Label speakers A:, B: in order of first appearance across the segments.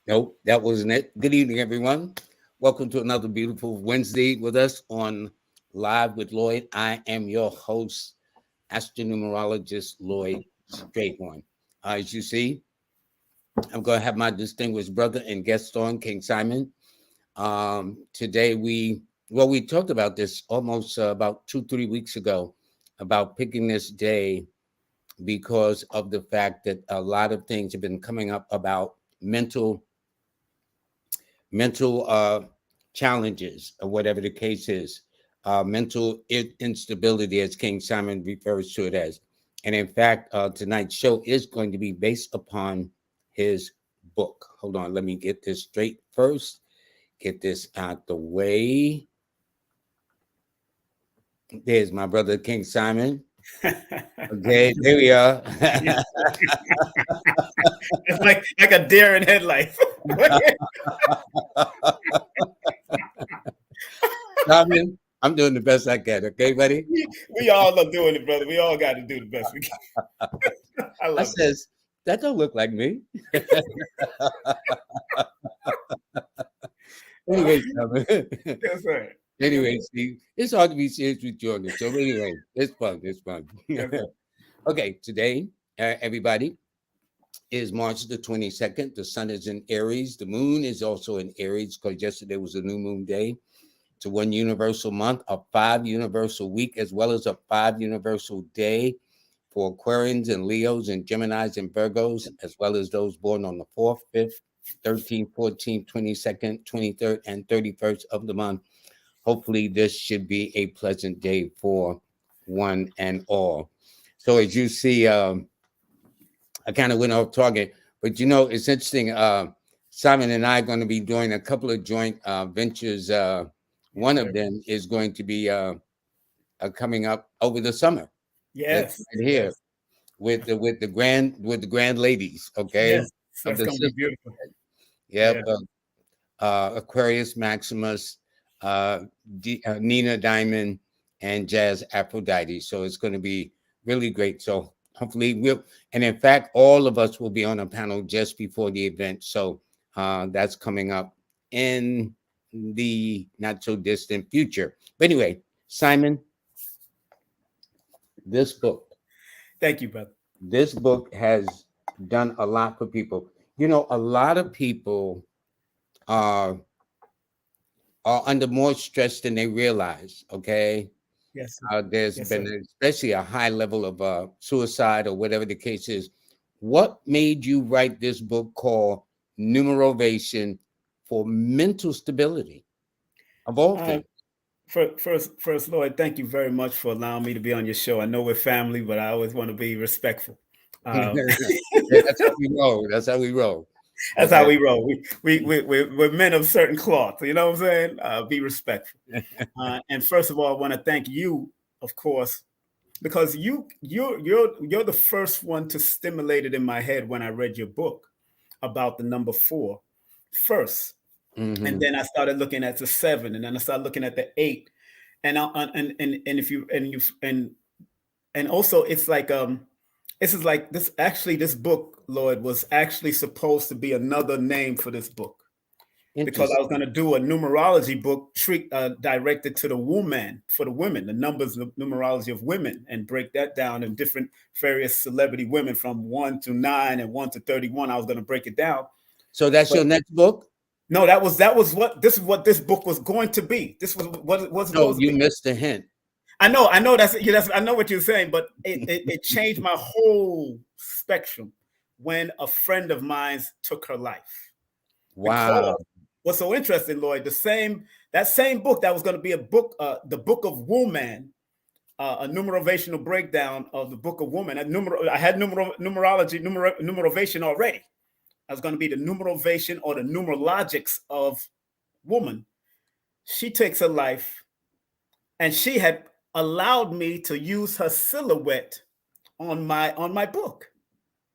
A: Nope, that wasn't it. Good evening, everyone. Welcome to another beautiful Wednesday with us on Live with Lloyd. I am your host, Astro-Numerologist Lloyd Strayhorn. As you see, I'm going to have my distinguished brother and guest on, King Simon. Today we talked about this almost about 2-3 weeks ago about picking this day because of the fact that a lot of things have been coming up about mental challenges or whatever the case is, mental instability, as King Simon refers to it as. And in fact, tonight's show is going to be based upon his book. Hold on, let me get this straight first. Get this out the way. There's my brother, King Simon. Okay, there we are.
B: It's like a deer in headlights.
A: Simon, I'm doing the best I can. Okay, buddy.
B: We all are doing it, brother. We all got to do the best we can. I
A: I
B: love it.
A: says that don't look like me. Anyway, Simon.
B: Yes, sir.
A: Anyway, Steve, it's hard to be serious with you on the show. But anyway, it's fun. It's fun.
B: Yes, sir.
A: Okay, today, everybody, is March the 22nd. The sun is in Aries. The moon is also in Aries because yesterday was a new moon day. It's a 1 universal month, a 5 universal week, as well as a 5 universal day for Aquarians and Leos and Geminis and Virgos, as well as those born on the 4th, 5th, 13th, 14th, 22nd, 23rd, and 31st of the month. Hopefully, this should be a pleasant day for one and all. So, as you see, I kind of went off target, but it's interesting. Simon and I are going to be doing a couple of joint ventures. One of them is going to be coming up over the summer. That's
B: Yes.
A: right here
B: Yes.
A: with the grand ladies. Okay,
B: Yes.
A: of
B: That's
A: the
B: gonna be beautiful.
A: yep,
B: Yeah.
A: Aquarius Maximus, Nina Diamond, and Jazz Aphrodite. So it's going to be really great. So hopefully and in fact, all of us will be on a panel just before the event. So that's coming up in the not so distant future. But anyway, Simon, this book,
B: Thank you, brother.
A: this book has done a lot for people. A lot of people are are under more stress than they realize. Okay,
B: Yes, sir.
A: there's
B: Yes,
A: been
B: sir.
A: especially a high level of suicide or whatever the case is. What made you write this book called Numerovation for Mental Stability of all
B: Uh,
A: things?
B: first, Lloyd, thank you very much for allowing me to be on your show. I know we're family, but I always want to be respectful. Um,
A: Yeah, that's how we roll. That's how we roll.
B: that's how
A: Okay.
B: we roll. We're men of certain cloth. You know what I'm saying? Be respectful. And first of all, I want to thank you, of course, because you're the first one to stimulate it in my head when I read your book about the number 4 first, and
A: Hmm.
B: then I started looking at the 7, and then I started looking at the 8, and if you and also it's like this is like this actually this book, Lloyd, was actually supposed to be another name for this book because I was
A: Interesting.
B: going to do a numerology book directed to the woman, for the women, the numbers, the numerology of women, and break that down in different various celebrity women from 1 to 9 and 1 to 31. I was going to break it down,
A: So that's
B: but
A: your next book?
B: no, that was what this is what this book was going to be. This was what it was
A: No,
B: supposed to
A: you
B: be.
A: missed the hint.
B: I know that's I know what you're saying, but it changed my whole spectrum when a friend of mine took her life.
A: Wow.
B: Because what's so interesting, Lloyd, that same book that was going to be a book, the Book of Woman, a numerational breakdown of the Book of Woman. I had numerovation already. I was going to be the numerovation or the numerologics of woman. She takes her life, and she had allowed me to use her silhouette on my book.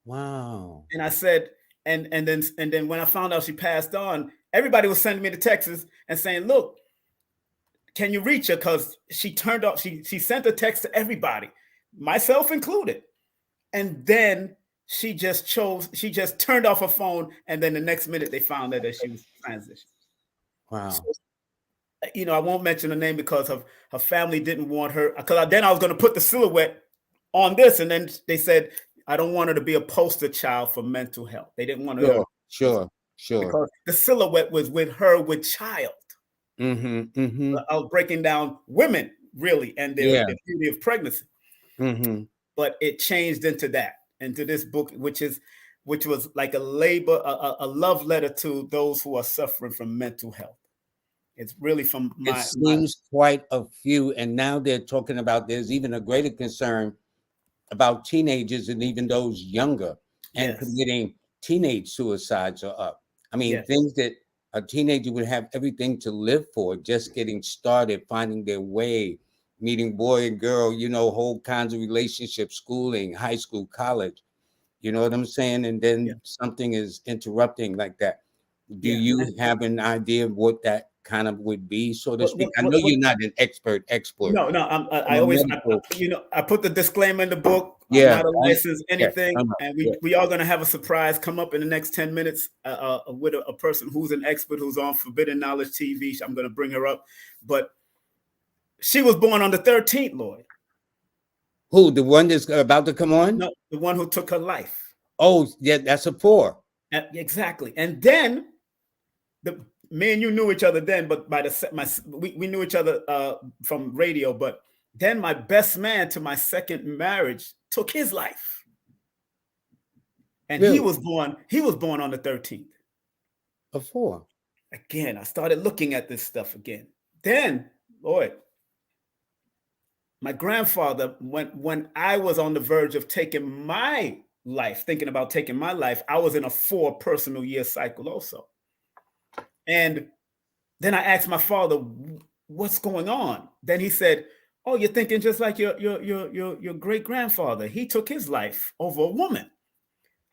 A: Wow.
B: And I said, and then when I found out she passed on, everybody was sending me the texts and saying, "Look, can you reach her?" Because she turned off. She sent a text to everybody, myself included. And then she just turned off her phone, and then the next minute they found out that she was transitioned.
A: Wow.
B: You know, I won't mention her name because her family didn't want her. Because then I was going to put the silhouette on this, and then they said I don't want her to be a poster child for mental health. They didn't want her.
A: Sure.
B: Because the silhouette was with her with child. I was breaking down women really and their beauty of pregnancy. But it changed into this book, which was like a love letter to those who are suffering from mental health. It's really from
A: it seems quite a few, and now they're talking about there's even a greater concern about teenagers and even those younger and committing teenage suicides are up. I mean, things that a teenager would have everything to live for, just getting started, finding their way, meeting boy and girl, you know, whole kinds of relationships, schooling, high school, college. You know what I'm saying? And then something is interrupting like that. Do you have an idea of what that kind of would be, so to speak? I know you're not an expert.
B: No, I always, I put the disclaimer in the book. I'm not a licensed anything, and we are going to have a surprise come up in the next 10 minutes with a person who's an expert who's on Forbidden Knowledge TV. I'm going to bring her up, but she was born on the 13th, Lloyd.
A: Who, the one that's about to come on?
B: No, the one who took her life.
A: Oh, yeah, that's a 4.
B: Exactly, and then me and you knew each other then, but we knew each other from radio. But then my best man to my second marriage took his life, and really? He was born on the 13th.
A: A 4.
B: Again, I started looking at this stuff again. Then, Lord, my grandfather, when I was on the verge of taking my life, thinking about taking my life, I was in a 4 personal year cycle also. And then I asked my father, what's going on? Then he said, oh, you're thinking just like your great grandfather. He took his life over a woman.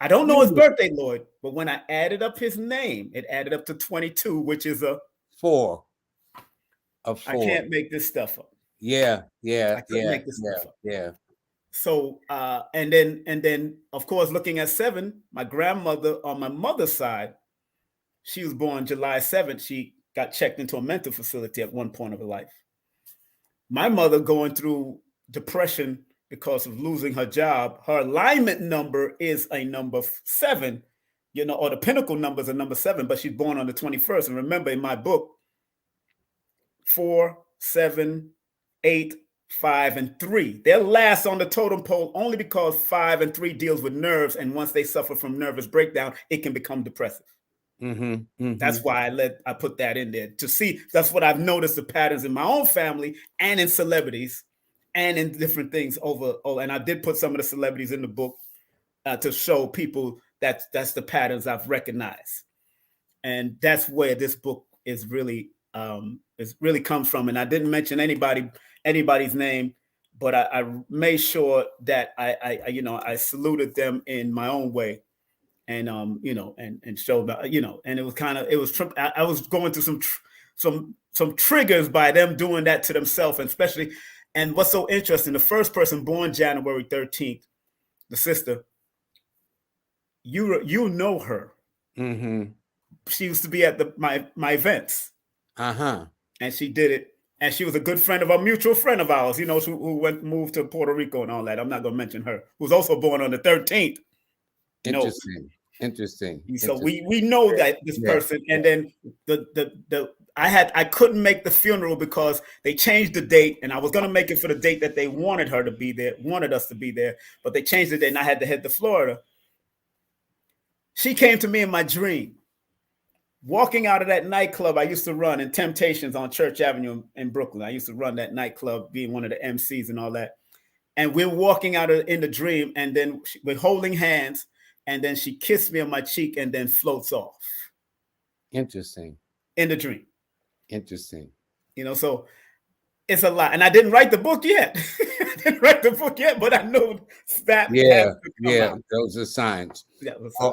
B: I don't know his birthday, Lloyd, but when I added up his name, it added up to 22, which is a
A: 4.
B: I can't make this stuff up.
A: Yeah.
B: I couldn't make this stuff up. Yeah. So and then of course, looking at 7, my grandmother on my mother's side, she was born July 7th. She got checked into a mental facility at one point of her life. My mother going through depression because of losing her job. Her alignment number is a number 7, you know, or the pinnacle number is a number 7, but she's born on the 21st. And remember, in my book, 4, 7, 8, 5, and 3. They're last on the totem pole only because 5 and 3 deals with nerves. And once they suffer from nervous breakdown, it can become depressive. That's why I put that in there to see. That's what I've noticed, the patterns in my own family and in celebrities and in different things and I did put some of the celebrities in the book to show people that's the patterns I've recognized. And that's where this book is really comes from. And I didn't mention anybody's name, but I made sure that I saluted them in my own way. And and showed that, and I was going through some triggers by them doing that to themselves, and especially, and what's so interesting, the first person born January 13th, the sister, you know her. She used to be at my events, and she did it, and she was a good friend of a mutual friend of ours, who moved to Puerto Rico and all that. I'm not going to mention her, who's also born on the 13th.
A: Interesting.
B: So we know that this person, and then I couldn't make the funeral because they changed the date, and I was gonna make it for the date that they wanted us to be there, but they changed the date, and I had to head to Florida. She came to me in my dream, walking out of that nightclub I used to run in Temptations on Church Avenue in Brooklyn. I used to run that nightclub, being one of the MCs and all that. And we're walking out in the dream, and then we're holding hands. And then she kissed me on my cheek and then floats off.
A: Interesting.
B: In the dream.
A: Interesting.
B: So it's a lot. And I didn't write the book yet. But I know that.
A: Yeah. Those are signs.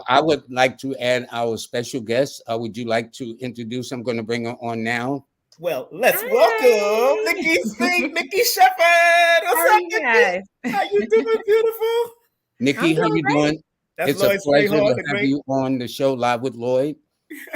A: I would like to add our special guest. Would you like to introduce? I'm going to bring her on now.
B: Well, let's welcome Nikki Shepherd. What's up, Nikki? How you doing, beautiful?
A: Nikki, how you doing?
B: That's
A: It's a
B: Lloyd
A: pleasure
B: Strayhorn,
A: to
B: the
A: have
B: great.
A: you on the show live with Lloyd.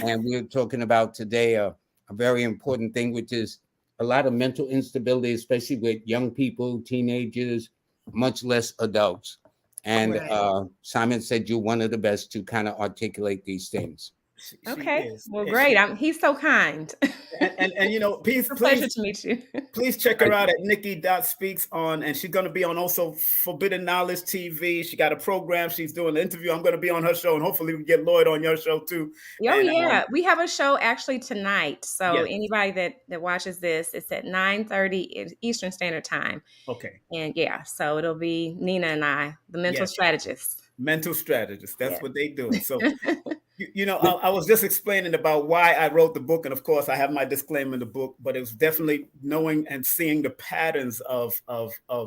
A: And we're talking about today a very important thing, which is a lot of mental instability, especially with young people, teenagers, much less adults. And
C: Right.
A: Simon said you're one of the best to kind of articulate these things.
B: She
C: Okay.
B: is.
C: Well,
B: And
C: great. He's so kind.
B: and you know,
C: It's a pleasure to meet you.
B: please check her out at Nikki.speaks on, and she's going to be on also Forbidden Knowledge TV. She got a program. She's doing an interview. I'm going to be on her show, and hopefully we can get Lloyd on your show too.
C: Oh,
B: And,
C: yeah. We have a show actually tonight. So
B: yes.
C: anybody that watches this, it's at 9:30 Eastern Standard Time.
B: Okay.
C: And yeah, so it'll be Nina and I, the mental strategists.
B: Mental strategists. That's what they do. So, you know, I was just explaining about why I wrote the book. And of course, I have my disclaimer in the book, but it was definitely knowing and seeing the patterns of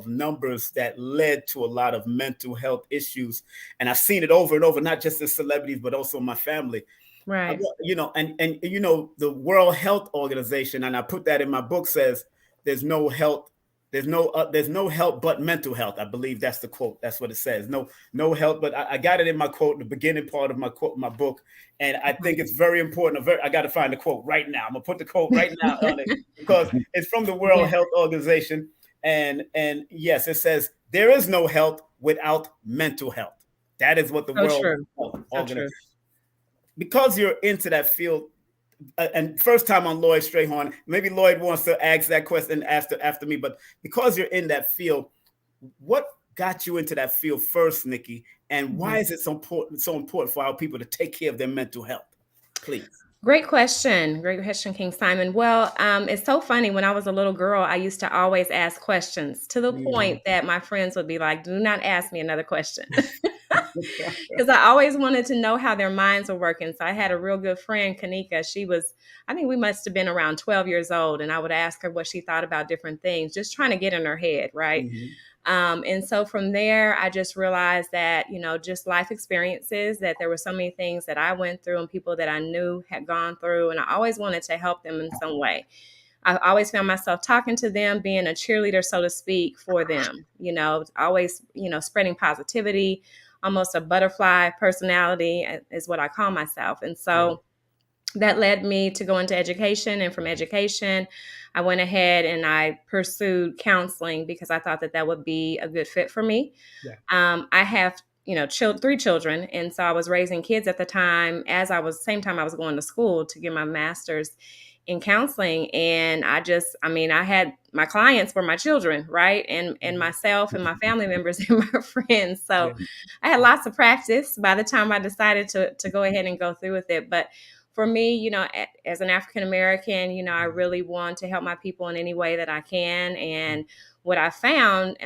B: numbers that led to a lot of mental health issues. And I've seen it over and over, not just as celebrities, but also in my family.
C: Right.
B: You know, and you know, the World Health Organization, and I put that in my book, says there's no health. There's no help but mental health. I believe that's the quote. That's what it says. No help, but I got it in my quote, the beginning part of my quote, my book, and I think it's very important. I got to find the quote right now. I'm gonna put the quote right now on it because it's from the World Health Organization, and yes, it says there is no health without mental health. That is what the World Health Organization. Because you're into that field. And first time on Lloyd Strayhorn, maybe Lloyd wants to ask that question after me, but because you're in that field, what got you into that field first, Nikki? And why is it so important for our people to take care of their mental health? Please.
C: Great question. Great question, King Simon. Well, it's so funny. When I was a little girl, I used to always ask questions to the point that my friends would be like, do not ask me another question. Because I always wanted to know how their minds were working. So I had a real good friend, Kanika. I think we must have been around 12 years old. And I would ask her what she thought about different things, just trying to get in her head, right? And so from there, I just realized that, you know, just life experiences, that there were so many things that I went through and people that I knew had gone through. And I always wanted to help them in some way. I always found myself talking to them, being a cheerleader, so to speak, for them, you know, always, you know, spreading positivity, almost a butterfly personality is what I call myself. And so that led me to go into education. And from education, I went ahead and I pursued counseling because I thought that would be a good fit for me. I have, you know, 3 children. And so I was raising kids at the time same time I was going to school to get my master's in counseling. And I had my clients were my children, right? And myself and my family members and my friends. So I had lots of practice by the time I decided to go ahead and go through with it. But for me, you know, as an African-American, you know, I really want to help my people in any way that I can. And what I found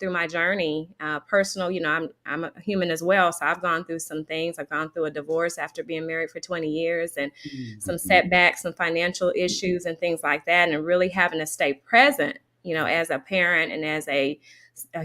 C: through my journey, personal, you know, I'm a human as well. So I've gone through some things. I've gone through a divorce after being married for 20 years and some setbacks, some financial issues and things like that. And really having to stay present, you know, as a parent and as a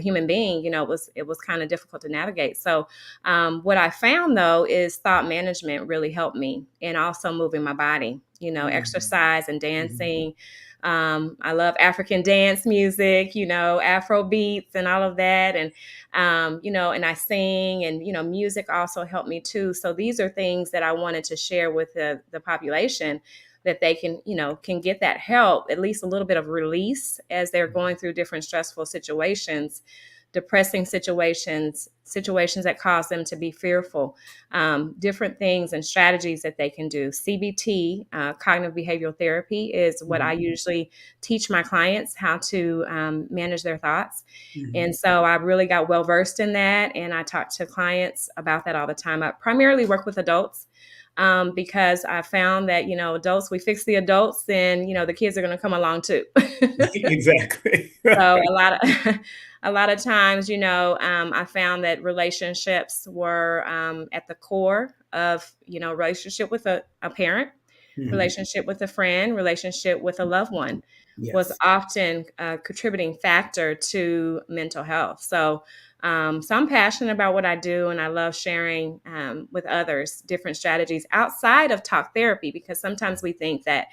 C: human being, you know, it was kind of difficult to navigate. So what I found, though, is thought management really helped me, and also moving my body, you know, exercise and dancing. I love African dance music, you know, Afro beats and all of that. And, you know, and I sing, and, you know, music also helped me too. So these are things that I wanted to share with the population, that they can, you know, can get that help, at least a little bit of release as they're going through different stressful situations, depressing situations that cause them to be fearful, different things and strategies that they can do. CBT, cognitive behavioral therapy, is what I usually teach my clients how to manage their thoughts. And so I really got well versed in that. And I talk to clients about that all the time. I primarily work with adults. Because I found that, you know, adults, we fix the adults, then, you know, the kids are going to come along too.
B: Exactly.
C: So a lot of times, you know, I found that relationships were at the core of, you know, relationship with a parent, relationship with a friend, relationship with a loved one was often a contributing factor to mental health. So I'm passionate about what I do, and I love sharing with others different strategies outside of talk therapy, because sometimes we think that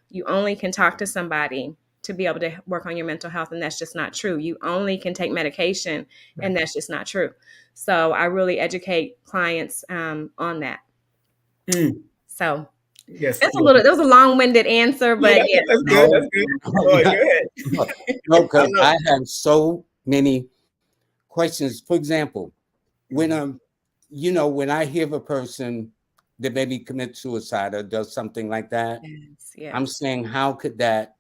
C: you only can talk to somebody to be able to work on your mental health. And that's just not true. You only can take medication, and that's just not true. So I really educate clients on that. So
B: yes,
C: that's that was a long-winded answer, but yeah.
B: That's good. That's good. Go ahead.
A: No, because I have so many questions. For example, when when I hear of a person that maybe commits suicide or does something like that, I'm saying, how could that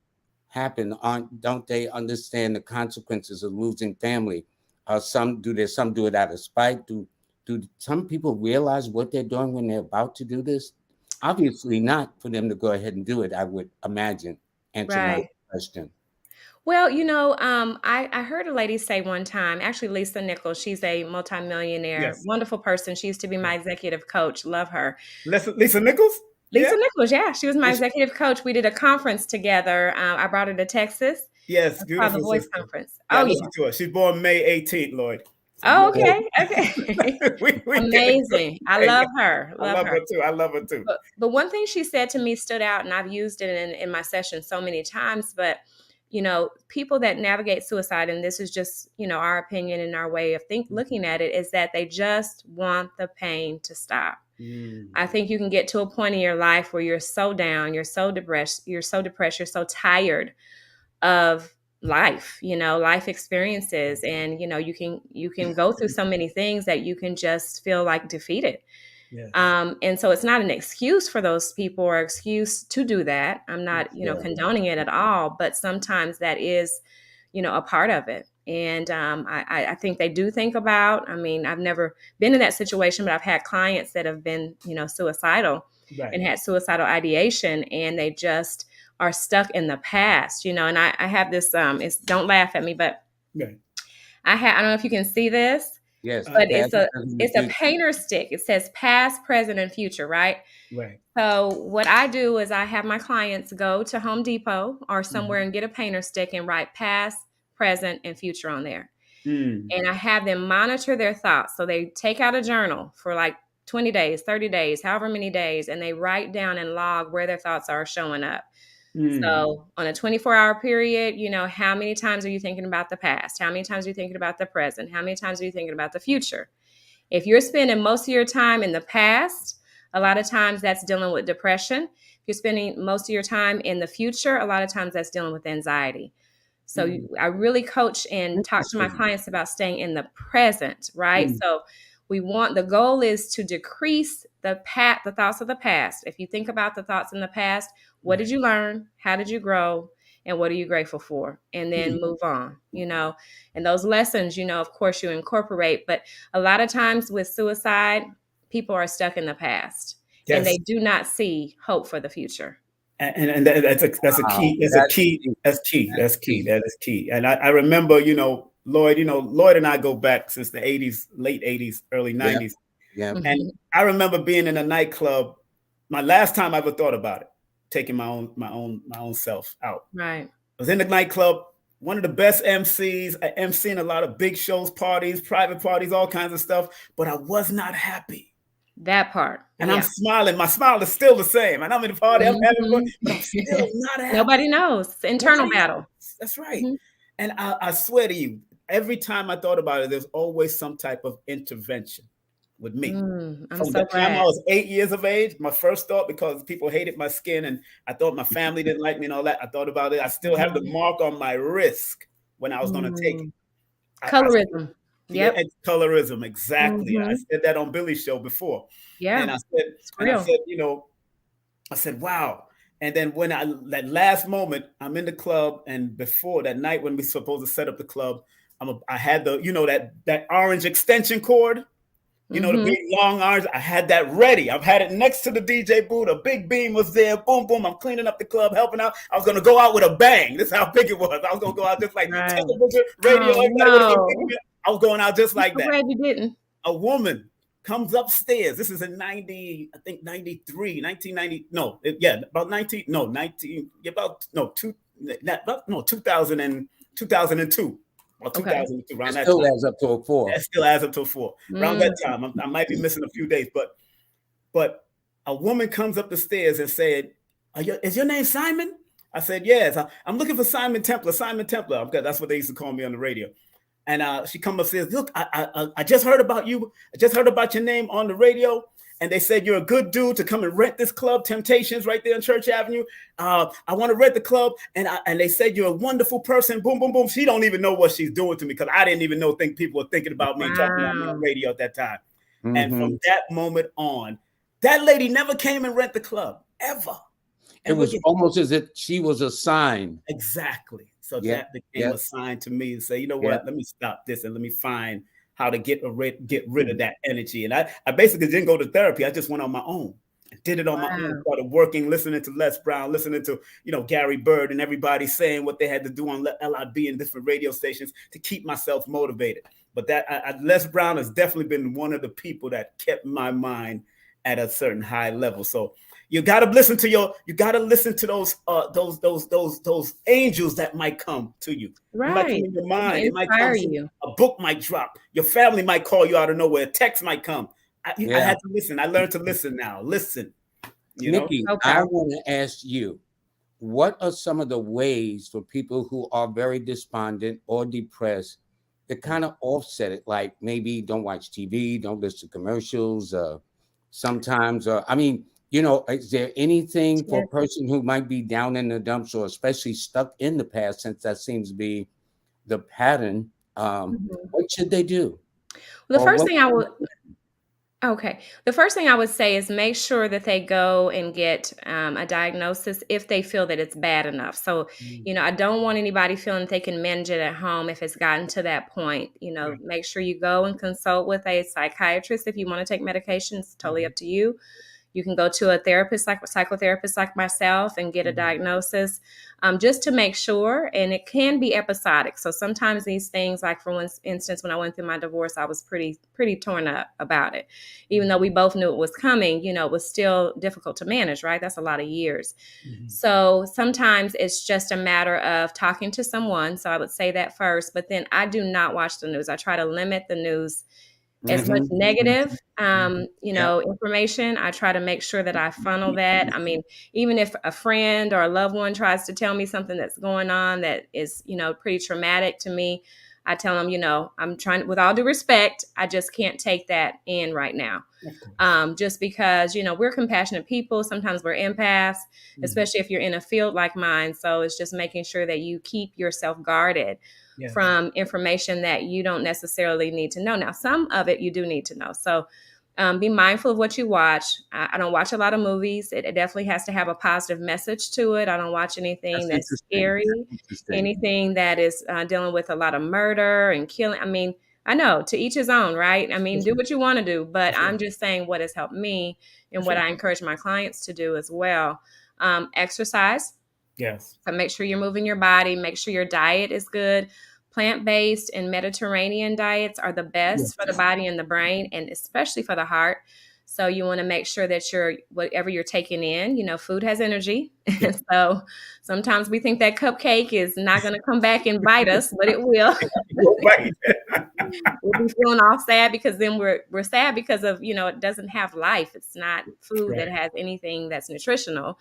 A: happen? Don't they understand the consequences of losing family? Some do it out of spite? Do some people realize what they're doing when they're about to do this? Obviously not for them to go ahead and do it, I would imagine. Answer my question.
C: Well, I heard a lady say one time, actually Lisa Nichols, she's a multimillionaire, wonderful person. She used to be my executive coach. Love her.
B: Lisa Nichols?
C: Lisa Nichols, yeah. She was my executive coach. We did a conference together. I brought her to Texas.
B: Yes, beautiful.
C: The Voice Conference.
B: Yeah, listen to her. She's born May 18th, Lloyd.
C: Oh, okay. Okay. Amazing. I love her.
B: I love her too. I love her too.
C: But one thing she said to me stood out, and I've used it in my session so many times, but people that navigate suicide, and this is just, our opinion and our way of looking at it, is that they just want the pain to stop. I think you can get to a point in your life where you're so down, you're so depressed, you're so tired of life, life experiences. And, you can go through so many things that you can just feel like defeated. And so it's not an excuse for those people or excuse to do that. I'm not, condoning it at all, but sometimes that is, a part of it. And I think they do think about, I've never been in that situation, but I've had clients that have been, suicidal and had suicidal ideation, and they just are stuck in the past, and I have this, don't laugh at me, but I don't know if you can see this.
A: Yes,
C: but it's a painter stick. It says past, present, and future, right?
B: Right.
C: So what I do is I have my clients go to Home Depot or somewhere and get a painter stick and write past, present, and future on there. And I have them monitor their thoughts. So they take out a journal for like 20 days, 30 days, however many days, and they write down and log where their thoughts are showing up. So on a 24-hour period, how many times are you thinking about the past? How many times are you thinking about the present? How many times are you thinking about the future? If you're spending most of your time in the past, a lot of times that's dealing with depression. If you're spending most of your time in the future, a lot of times that's dealing with anxiety. So I really coach and talk to my clients about staying in the present, right? So the goal is to decrease the thoughts of the past. If you think about the thoughts in the past, what did you learn? How did you grow? And what are you grateful for? And then move on, and those lessons, of course you incorporate, but a lot of times with suicide, people are stuck in the past and they do not see hope for the future.
B: And that's a key. That's key. And I remember, Lloyd, Lloyd and I go back since the 80s, late 80s, early 90s.
A: Yeah.
B: And I remember being in a nightclub. My last time I ever thought about it, taking my own self out.
C: Right.
B: I was in the nightclub, one of the best MCs. I MC'd a lot of big shows, parties, private parties, all kinds of stuff, but I was not happy.
C: That part.
B: And I'm smiling. My smile is still the same. And I'm in the party, I'm having fun, but I'm still not happy.
C: Nobody knows. It's an internal battle.
B: That's right. And I swear to you, every time I thought about it, there's always some type of intervention with me. From the time I was 8 years of age, my first thought, because people hated my skin and I thought my family didn't like me and all that, I thought about it. I still have the mark on my wrist when I was going to take it.
C: Colorism.
B: It's colorism, exactly. I said that on Billy's show before.
C: Yeah.
B: And I said, wow. And then when that last moment, I'm in the club, and before that night when we supposed to set up the club, I had that orange extension cord. The big long arms. I had that ready. I've had it next to the DJ booth. A big beam was there. Boom, boom. I'm cleaning up the club, helping out. I was going to go out with a bang. This is how big it was. I was going to go out just like television, radio. I was going out just like that.
C: I'm glad you didn't.
B: A woman comes upstairs. This is in 1990. No, about 19. No, 19. About 2002. Well, 2002, around that time.
A: Still adds up to a 4.
B: That still adds up to a 4. Around that time, I might be missing a few days, but a woman comes up the stairs and said, "Is your name Simon?" I said, yes, I'm looking for Simon Templar. Simon Templar. That's what they used to call me on the radio. And she comes up and says, look, I just heard about you. I just heard about your name on the radio. And they said, you're a good dude to come and rent this club, Temptations, right there on Church Avenue. I want to rent the club. And they said, you're a wonderful person. Boom, boom, boom. She don't even know what she's doing to me because I didn't even think people were thinking about me and talking about me on the radio at that time. Mm-hmm. And from that moment on, that lady never came and rent the club, ever.
A: And it was almost as if she was a sign.
B: Exactly. So that became a sign to me to say, you know what, let me stop this and let me find how to get rid of that energy. And I basically didn't go to therapy. I just went on my own. I did it on my own. Started working, listening to Les Brown, listening to, Gary Bird and everybody saying what they had to do on LIB and different radio stations to keep myself motivated. But Les Brown has definitely been one of the people that kept my mind at a certain high level. So you got to listen to those angels that might come to you.
C: Right.
B: It might come in your mind. It might come you. A book might drop. Your family might call you out of nowhere. A text might come. I had to listen. I learned to listen now. Listen.
A: Nikki, I want to ask you, what are some of the ways for people who are very despondent or depressed to kind of offset it? Like maybe don't watch TV, don't listen to commercials. Sometimes, is there anything for a person who might be down in the dumps or especially stuck in the past, since that seems to be the pattern? What should they do?
C: Well, the first thing I would say is make sure that they go and get a diagnosis if they feel that it's bad enough. So, I don't want anybody feeling that they can manage it at home if it's gotten to that point. Make sure you go and consult with a psychiatrist if you want to take medications. Totally up to you. You can go to a therapist, like a psychotherapist like myself, and get a diagnosis just to make sure. And it can be episodic. So sometimes these things, like for instance, when I went through my divorce, I was pretty torn up about it. Even though we both knew it was coming, it was still difficult to manage, right? That's a lot of years. Mm-hmm. So sometimes it's just a matter of talking to someone. So I would say that first. But then I do not watch the news. I try to limit the news. As much negative, information. I try to make sure that I funnel that. I mean, even if a friend or a loved one tries to tell me something that's going on that is, pretty traumatic to me, I tell them, I'm trying, with all due respect, I just can't take that in right now. Just because, we're compassionate people. Sometimes we're empaths, especially if you're in a field like mine. So it's just making sure that you keep yourself guarded from information that you don't necessarily need to know. Now, some of it you do need to know. So be mindful of what you watch. I don't watch a lot of movies. It definitely has to have a positive message to it. I don't watch anything that's scary, anything that is dealing with a lot of murder and killing. I mean, I know, to each his own, right? I mean, do what you want to do, but I'm just saying what has helped me and what I encourage my clients to do as well. Exercise.
B: Yes.
C: So make sure you're moving your body. Make sure your diet is good. Plant-based and Mediterranean diets are the best for the body and the brain, and especially for the heart. So you want to make sure that whatever you're taking in, food has energy. So sometimes we think that cupcake is not going to come back and bite us, but it will. We'll be feeling all sad because then we're sad because of, it doesn't have life. It's not food that has anything that's nutritional.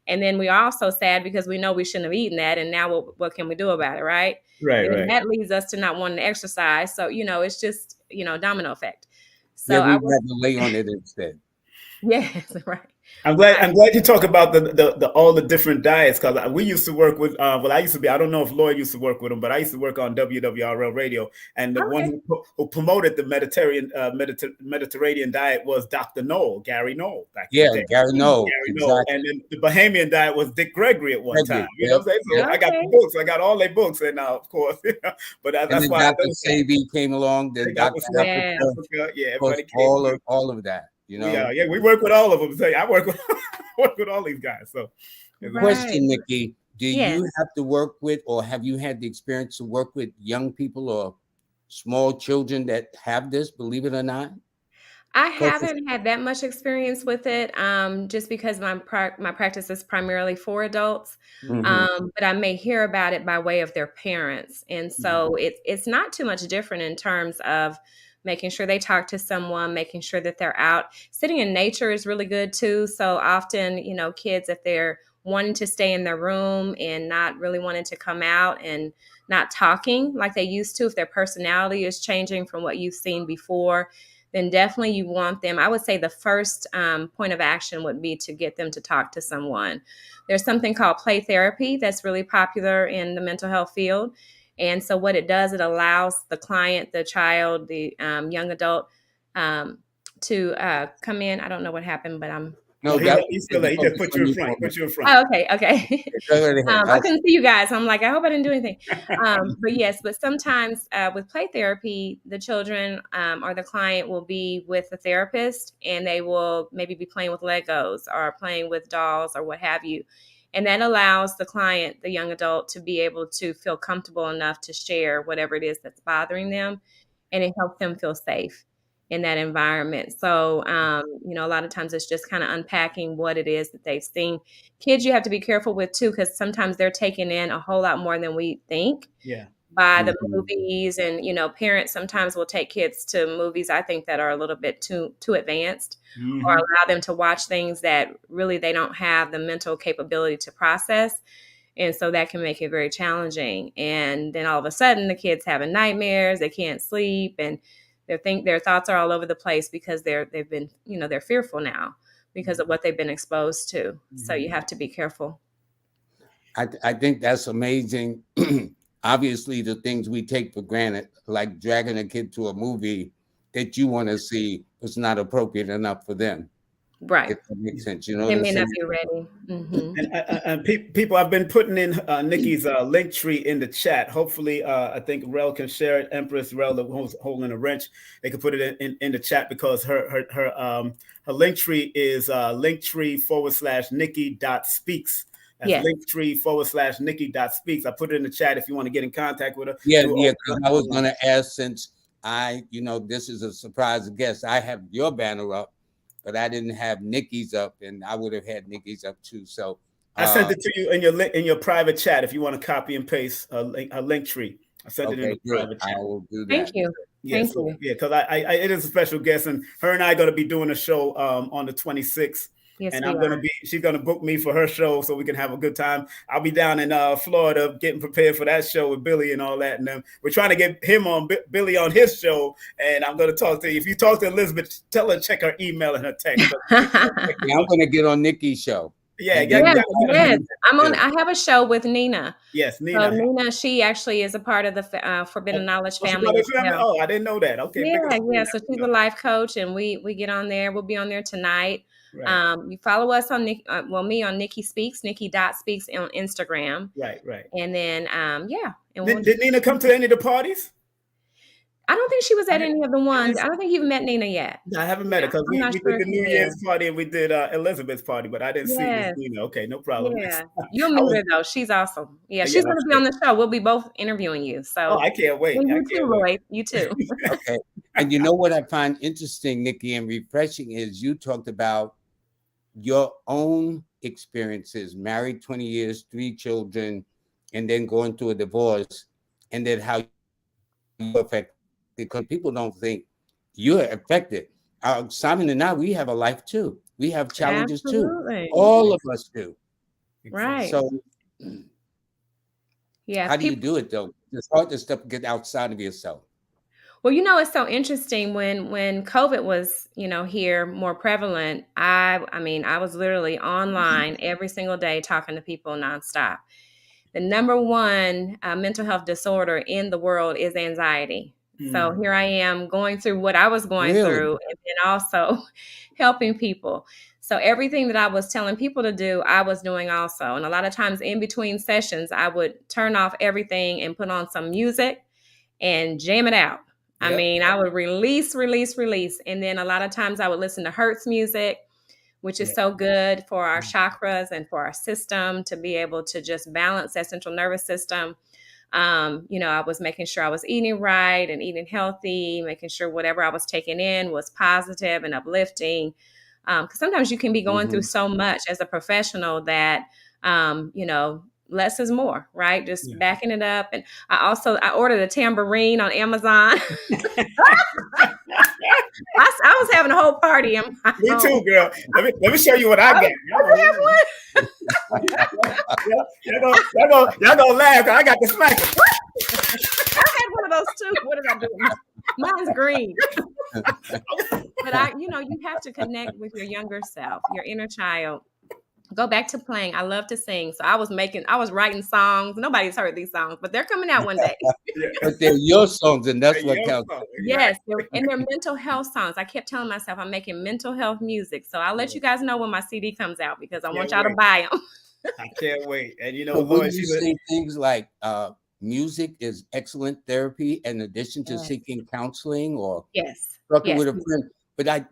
C: And then we are also sad because we know we shouldn't have eaten that. And now what can we do about it, right?
B: Right.
C: That leads us to not wanting to exercise. So, it's just, domino effect. So
A: we'd rather lay on it instead.
C: Yes, right.
B: I'm glad you talk about the all the different diets, because we used to work with I used to be, I don't know if Lloyd used to work with them, but I used to work on WWRL radio, and the one who promoted the Mediterranean diet was Dr. Noel, Gary Noel back in the day.
A: Gary Noel.
B: Noel. And then the Bahamian diet was Dick Gregory at one time. You know what I'm saying? So I got the books, I got all their books, and of course, but that's why
A: Dr. Sabi came along. Then Dr.
B: everybody came
A: all of that.
B: We work with all of them. I work with all these guys. So,
A: question, Nikki, do you have to work with, or have you had the experience to work with young people or small children that have this? Believe it or not,
C: I haven't had that much experience with it, just because my practice is primarily for adults. But I may hear about it by way of their parents, and so it's not too much different in terms of making sure they talk to someone, making sure that they're out. Sitting in nature is really good too. So often, kids, if they're wanting to stay in their room and not really wanting to come out and not talking like they used to, if their personality is changing from what you've seen before, then definitely you want them. I would say the first point of action would be to get them to talk to someone. There's something called play therapy that's really popular in the mental health field. And so what it does, it allows the client, the child, the young adult to come in. I don't know what happened, but I'm...
A: No,
B: he's still there. He just put you in front. Put you in front.
C: Oh, okay. I couldn't see you guys. I'm like, I hope I didn't do anything. But yes, but sometimes with play therapy, the children or the client will be with the therapist, and they will maybe be playing with Legos or playing with dolls or what have you. And that allows the client, the young adult, to be able to feel comfortable enough to share whatever it is that's bothering them, and it helps them feel safe in that environment. So, a lot of times it's just kind of unpacking what it is that they've seen. Kids, you have to be careful with too, because sometimes they're taking in a whole lot more than we think by the movies. And, parents sometimes will take kids to movies, I think, that are a little bit too advanced, or allow them to watch things that really they don't have the mental capability to process. And so that can make it very challenging. And then all of a sudden the kids having nightmares, they can't sleep, and their thoughts are all over the place because they've been, they're fearful now because of what they've been exposed to. So you have to be careful.
A: I think that's amazing. Obviously, the things we take for granted, like dragging a kid to a movie that you want to see, was not appropriate enough for them.
C: Right.
A: If that makes sense. You know,
C: they may not be ready.
B: And people, I've been putting in Nikki's link tree in the chat. Hopefully, I think Rel can share it. Empress Rel, who's holding a wrench, they can put it in the chat, because her link tree is linktree/Nikki.speaks. That's linktree/Nikki.speaks. I put it in the chat if you want to get in contact with her.
A: Yeah. I was going to ask, since this is a surprise guest, I have your banner up, but I didn't have Nikki's up, and I would have had Nikki's up too. So
B: I sent it to you in your private chat if you want to copy and paste a link tree. I sent it in the private chat.
A: I will do that.
C: Thank you. Thank you.
B: Yeah, because it is a special guest, and her and I are going to be doing a show on the 26th. Yes, and she's going to book me for her show so we can have a good time. I'll be down in Florida getting prepared for that show with Billy and all that. And then we're trying to get Billy on his show. And I'm going to talk to you. If you talk to Elizabeth, tell her to check her email and her text.
A: I'm going to get on Nikki's show.
C: Yes. I have a show with Nina.
B: Yes, Nina.
C: So Nina, she actually is a part of the Forbidden Knowledge family.
B: Oh, I didn't know that. Okay.
C: Yeah. So she's a life coach, and we get on there. We'll be on there tonight. Right. You follow us on me on Nikki Speaks, Nikki.speaks on Instagram.
B: Right.
C: And then And
B: did Nina come to any of the parties?
C: I don't think she was at any of the ones. I don't think you've met Nina yet.
B: I haven't met her, because we did the New Year's party, and we did Elizabeth's party, but I didn't see Nina. Okay, no problem.
C: Yeah, you'll meet her though. She's awesome. Yeah, she's going to be on the show. We'll be both interviewing you. So
B: I can't wait.
C: You too, Roy. You too.
A: Okay. And you know what I find interesting, Nikki, and refreshing is you talked about your own experiences, married 20 years, 3 children, and then going through a divorce, and then how you affect, because people don't think you're affected. Simon and I, we have a life too. We have challenges too. All of us do.
C: Right.
A: So how do you do it though? It's hard to get outside of yourself.
C: Well, it's so interesting when COVID was, here more prevalent. I was literally online every single day talking to people nonstop. The number one mental health disorder in the world is anxiety. So here I am going through what I was going through, and then also helping people. So everything that I was telling people to do, I was doing also. And a lot of times in between sessions, I would turn off everything and put on some music and jam it out. Yep. I would release. And then a lot of times I would listen to Hertz music, which is so good for our chakras and for our system to be able to just balance that central nervous system. I was making sure I was eating right and eating healthy, making sure whatever I was taking in was positive and uplifting. Because sometimes you can be going through so much as a professional that, less is more, right? Just backing it up. And I ordered a tambourine on Amazon. I was having a whole party.
B: Me too, girl. Let me show you what I got.
C: You have one?
B: Y'all gonna laugh. I got the smack.
C: I had one of those too. What did I do? Mine's green. But you have to connect with your younger self, your inner child. Go back to playing. I love to sing. So I was writing songs. Nobody's heard these songs, but they're coming out one day.
A: But they're your songs, and that's what counts.
C: Yes, and they're mental health songs. I kept telling myself I'm making mental health music. So I'll let you guys know when my CD comes out because I want y'all to buy them.
B: I can't wait. And
A: Lord, you say things like music is excellent therapy in addition to seeking counseling or working with a friend. But I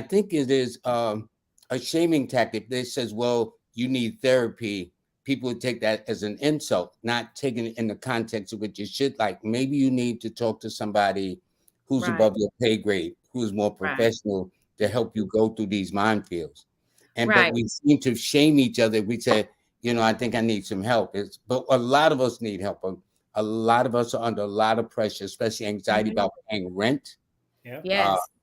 A: think it is a shaming tactic that says, well, you need therapy. People would take that as an insult, not taking it in the context of what you should. Like maybe you need to talk to somebody who's above your pay grade, who's more professional to help you go through these minefields. But we seem to shame each other. We say, I think I need some help. But a lot of us need help. A lot of us are under a lot of pressure, especially anxiety about paying rent,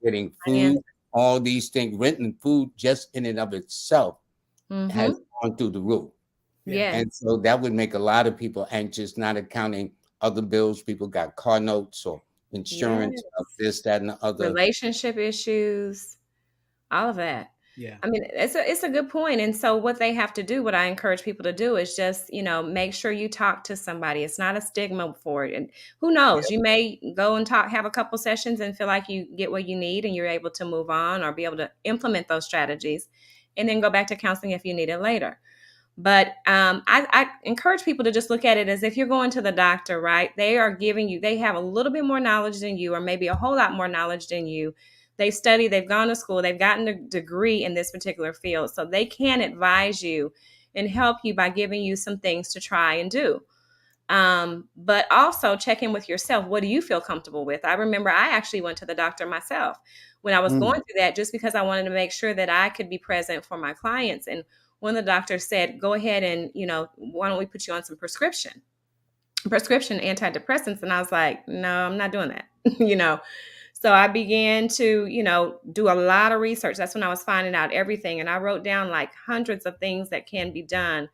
A: getting food, all these things. Rent and food just in and of itself has gone through the roof. And so that would make a lot of people anxious, not accounting other bills. People got car notes or insurance of this, that, and the other.
C: Relationship issues, all of that.
B: Yeah.
C: I mean, it's a good point. And so what they have to do, what I encourage people to do is just, make sure you talk to somebody. It's not a stigma for it. And who knows, you may go and have a couple sessions and feel like you get what you need and you're able to move on or be able to implement those strategies and then go back to counseling if you need it later. But I encourage people to just look at it as if you're going to the doctor, right? They have a little bit more knowledge than you, or maybe a whole lot more knowledge than you. They study, they've gone to school, they've gotten a degree in this particular field. So they can advise you and help you by giving you some things to try and do. But also check in with yourself. What do you feel comfortable with? I remember I actually went to the doctor myself when I was going through that, just because I wanted to make sure that I could be present for my clients. And one of the doctors said, go ahead and, why don't we put you on some prescription antidepressants? And I was like, no, I'm not doing that, So I began to, do a lot of research. That's when I was finding out everything. And I wrote down like hundreds of things that can be done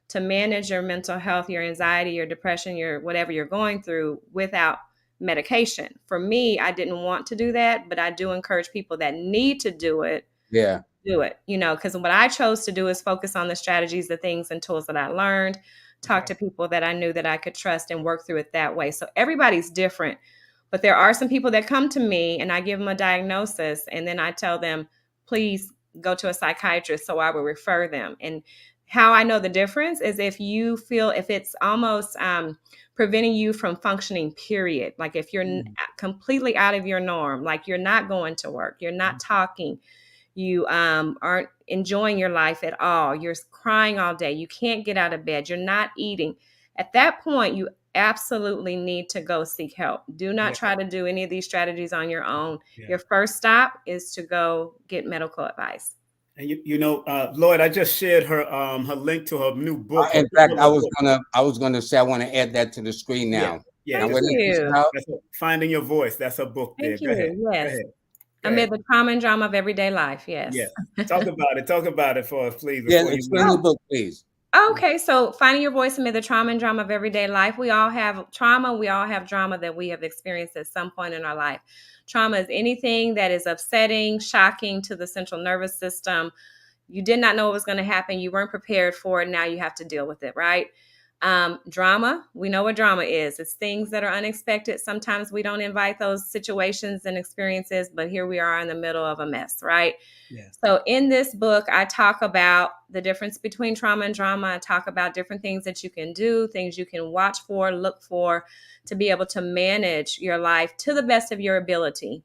C: to manage your mental health, your anxiety, your depression, your whatever you're going through without medication. For me, I didn't want to do that, but I do encourage people that need to do it.
A: Yeah.
C: Do it, because what I chose to do is focus on the strategies, the things and tools that I learned, talk to people that I knew that I could trust and work through it that way. So everybody's different, but there are some people that come to me and I give them a diagnosis and then I tell them, please go to a psychiatrist. So I will refer them. And how I know the difference is if it's almost preventing you from functioning, period. Like if you're completely out of your norm, like you're not going to work, you're not talking, you aren't enjoying your life at all. You're crying all day. You can't get out of bed. You're not eating. At that point, you absolutely need to go seek help. Do not try to do any of these strategies on your own. Your first stop is to go get medical advice.
B: And Lloyd, I just shared her link to her new book.
A: In fact, I was gonna say I want to add that to the screen now.
B: Yeah.
C: Thank you.
B: Finding Your Voice. That's her book.
C: Thank you.
B: Go ahead.
C: Yes.
B: Go ahead.
C: Amid the trauma and drama of everyday life. Yes.
B: Yeah. Talk about it for us, please.
A: Yeah, explain the book, please.
C: Okay, so finding your voice amid the trauma and drama of everyday life. We all have trauma. We all have drama that we have experienced at some point in our life. Trauma is anything that is upsetting, shocking to the central nervous system. You did not know what was going to happen. You weren't prepared for it. Now you have to deal with it, right? Drama, we know what drama is. It's things that are unexpected. Sometimes we don't invite those situations and experiences, but here we are in the middle of a mess, right?
B: Yes.
C: So in this book, I talk about the difference between trauma and drama. I talk about different things that you can do, things you can watch for, look for, to be able to manage your life to the best of your ability.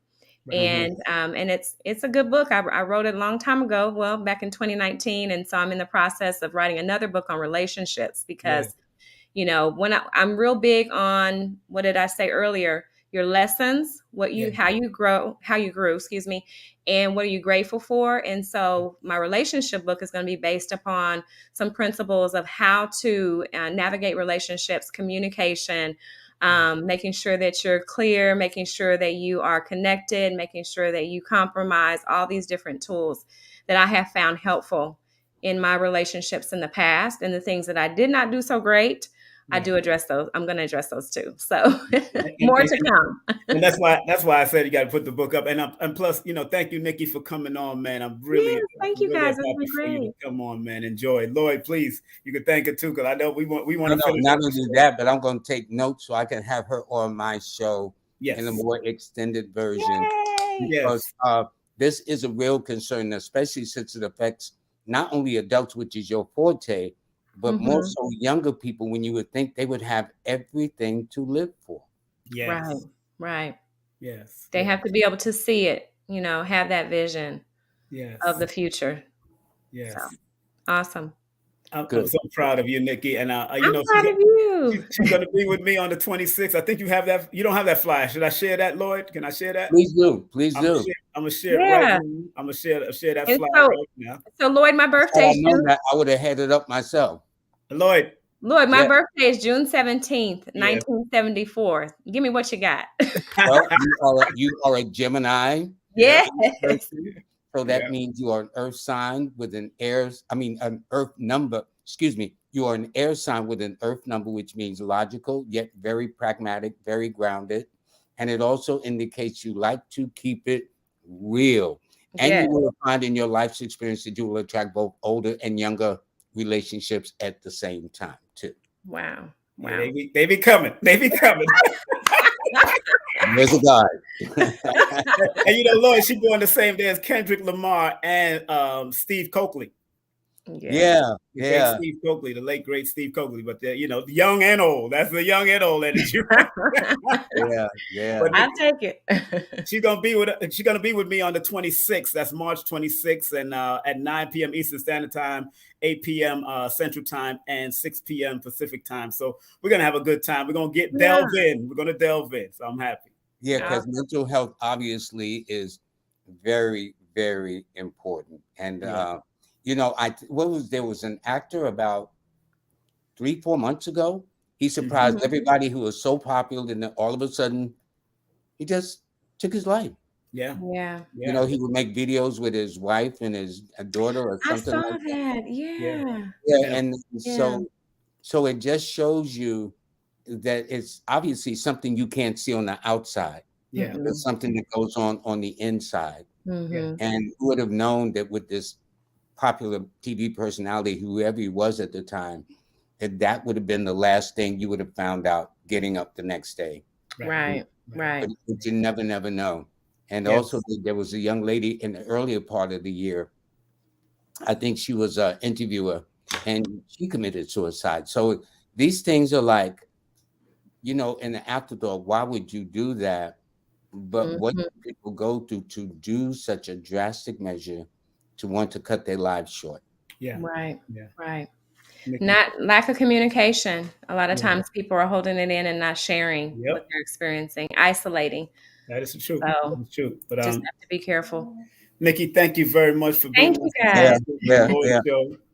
C: And it's a good book. I wrote it a long time ago, back in 2019. And so I'm in the process of writing another book on relationships because, when I'm real big on, what did I say earlier? Your lessons, how you grew, and what are you grateful for? And so my relationship book is going to be based upon some principles of how to navigate relationships, communication, making sure that you're clear, making sure that you are connected, making sure that you compromise, all these different tools that I have found helpful in my relationships in the past and the things that I did not do so great. I do address those. I'm going to address those too. So more to come.
B: And that's why I said you got to put the book up. And plus, thank you, Nikki, for coming on, man. I'm really,
C: thank you guys. It's
B: happy
C: been
B: for you to
C: great.
B: come on, man. Enjoy. Lloyd, please, you can thank her too, because I know we want
A: No,
B: to finish.
A: not only that, but I'm going to take notes so I can have her on my show in a
B: Yes.
A: more extended version.
C: Yay.
A: Because this is a real concern, especially since it affects not only adults, which is your forte, but more so younger people, when you would think they would have everything to live for.
B: Yes.
C: Right.
B: Yes.
C: They have to be able to see it, have that vision of the future.
B: Yes.
C: So, awesome.
B: I'm so proud of you, Nikki. And
C: I'm proud of you.
B: She's going to be with me on the 26th. I think you have that. You don't have that flyer. Should I share that, Lloyd? Can I share that?
A: Please do. Please do.
B: I'm gonna share it right now. I'm gonna share that flyer right now.
C: So Lloyd, my birthday is June.
A: I would have had it up myself.
B: Lloyd,
C: my birthday is June 17th, 1974. Give me what you got.
A: Well, you are a Gemini.
C: Yes.
A: So that means you are an earth sign with an earth number. Excuse me. You are an air sign with an earth number, which means logical, yet very pragmatic, very grounded. And it also indicates you like to keep it real. And you will find in your life's experience that you will attract both older and younger relationships at the same time, too.
C: Wow.
B: Yeah, they be coming. They be coming.
A: There's a guy.
B: And Lloyd, she born the same day as Kendrick Lamar and Steve Coakley.
A: Yeah.
B: Steve Coakley, the late great Steve Coakley, but the young and old. That's the young and old energy.
A: Yeah.
C: But I'll take it.
B: She's gonna be with me on the 26th. That's March 26th, and at 9 p.m. Eastern Standard Time, 8 p.m. Central Time, and 6 p.m. Pacific Time. So we're gonna have a good time. We're gonna delve in. We're gonna delve in. So I'm happy.
A: Yeah, because mental health obviously is very, very important. And there was an actor about 3-4 months ago. He surprised everybody who was so popular, and then all of a sudden, he just took his life.
B: Yeah.
A: He would make videos with his wife and his daughter or something like that.
C: Yeah.
A: And so it just shows you that it's obviously something you can't see on the outside.
B: Yeah.
A: It's something that goes on the inside. And who would have known that with this popular TV personality, whoever he was at the time, that would have been the last thing you would have found out getting up the next day.
C: Right.
A: But you never know. And also there was a young lady in the earlier part of the year. I think she was an interviewer, and she committed suicide. So these things are like, in the afterthought, why would you do that? But what do people go through to do such a drastic measure to want to cut their lives short?
C: Right. Not lack of communication. A lot of times people are holding it in and not sharing what they're experiencing, isolating.
B: That is true.
C: So
B: that's true. But
C: just have to be careful.
B: Nikki, thank you very much for being
C: with us.
A: Yeah.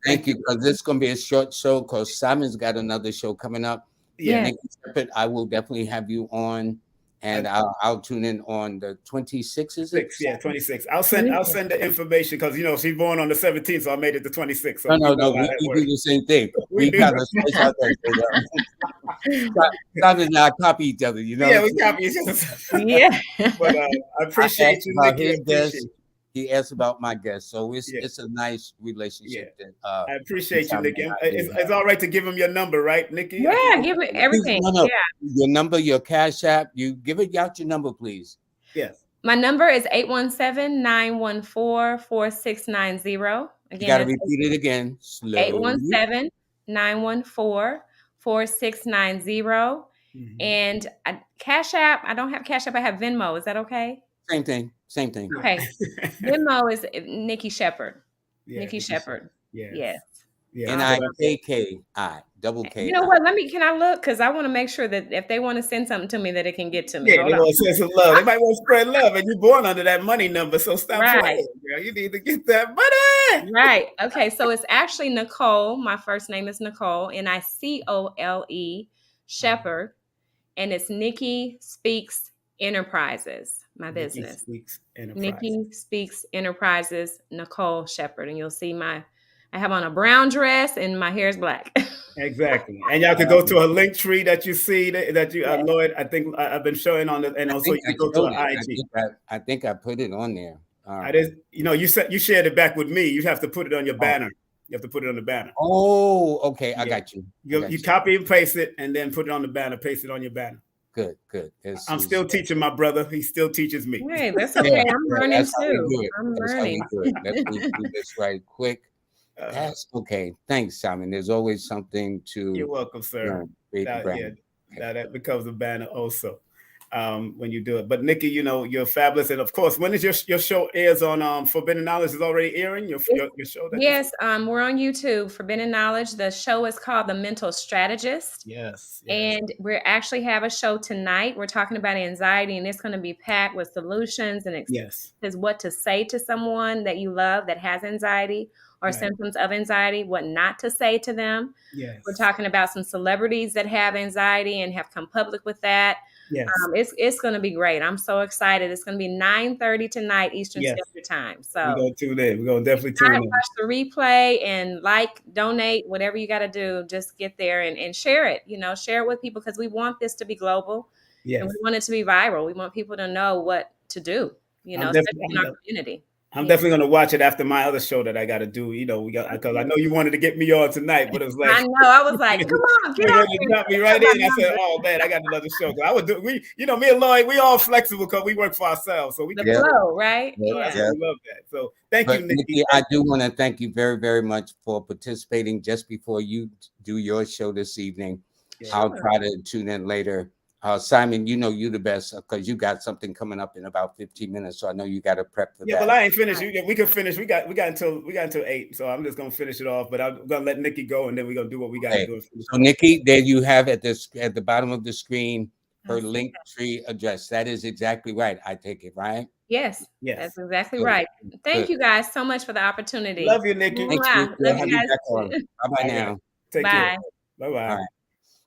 A: Thank you, because this is going to be a short show because Simon's got another show coming up. Nikki Shepherd, I will definitely have you on. And I'll tune in on the 26th, is it?
B: 26th. I'll send the information because she's born on the 17th, so I made it the 26th. So
A: no, we do the same thing. We got to space out there. Simon and I copy each other,
B: Yeah, we copy each other.
C: Yeah.
B: But I appreciate you, Nikki.
A: He asked about my guest, so it's a nice relationship.
B: I appreciate you, Nikki. It's all right to give him your number, right, Nikki?
C: Yeah, give it everything.
A: No. Your number, your Cash App. You give it out your number, please.
B: Yes.
C: My number is 817-914-4690. Again,
A: you got to repeat it again.
C: 817-914-4690. And Cash App. I don't have Cash App. I have Venmo. Is that okay?
A: Same thing.
C: Okay. Venmo is Nikki Shepherd. Nikki Shepherd.
B: Yes.
A: Nikki, double K.
C: You know what? Can I look? Because I want to make sure that if they want to send something to me, that it can get to me.
B: Yeah, they want to send some love. They might want to spread love, and you're born under that money number, so stop playing, girl. You need to get that money.
C: Right. Okay. So it's actually Nicole. My first name is Nicole, Nicole Shepherd, and it's Nikki Speaks Enterprises. My business.
B: Nikki Speaks
C: Enterprises, Nicole Shepherd. And you'll see I I have on a brown dress and my hair is black.
B: Exactly. And y'all could go to a link tree that you see that you, Lloyd, I think I've been showing on it. And also you could go to an IG.
A: I think I put it on there.
B: I did, you know, you shared it back with me. You have to put it on your banner. You have to put it on the banner.
A: Oh, okay. I got you.
B: You copy and paste it and then put it on the banner, paste it on your banner.
A: Good.
B: I'm still teaching my brother. He still teaches me.
C: Hey, that's okay. I'm learning too. I'm learning.
A: Let me do this right quick. That's okay. Thanks, Simon. There's always something to.
B: You're welcome, sir. That becomes a banner also when you do it. But Nikki, you know, you're fabulous. And of course, when is your show airs on Forbidden Knowledge is already airing your show?
C: Yes, we're on YouTube, Forbidden Knowledge. The show is called The Mental Strategist.
B: Yes.
C: And we actually have a show tonight. We're talking about anxiety, and it's going to be packed with solutions and what to say to someone that you love that has anxiety or symptoms of anxiety, what not to say to them.
B: Yes.
C: We're talking about some celebrities that have anxiety and have come public with that.
B: Yes.
C: It's going to be great. I'm so excited. It's going to be 9:30 tonight Eastern Standard Time. So
B: we're going to tune in. We're going to definitely tune in.
C: Watch the replay and donate, whatever you got to do. Just get there and share it. You know, share it with people because we want this to be global.
B: Yes.
C: And we want it to be viral. We want people to know what to do. You know, especially in our community.
B: I'm definitely going to watch it after my other show that I got to do. You know, because I know you wanted to get me on tonight, but it was like
C: I know. I was like, come on, get on.
B: You got me right in. I said, oh man, I got another show. I would do. Me and Lloyd, we all flexible because we work for ourselves, so we can
C: flow, right?
B: We love that. So thank you, Nikki.
A: I do want to thank you very, very much for participating. Just before you do your show this evening, I'll try to tune in later. Simon, you know you the best because you got something coming up in about 15 minutes, so I know you got to prep for that.
B: Yeah, but I ain't finished. We can finish. We got until 8, so I'm just gonna finish it off. But I'm gonna let Nikki go, and then we're gonna do what we got to do.
A: So Nikki, there you have at the bottom of the screen her link tree address. That is exactly right. I take it right.
C: Yes, that's exactly right. Thank you guys so much for the opportunity.
B: Love you, Nikki.
C: Thank you. Love you guys.
A: Bye now.
B: Take care. Bye.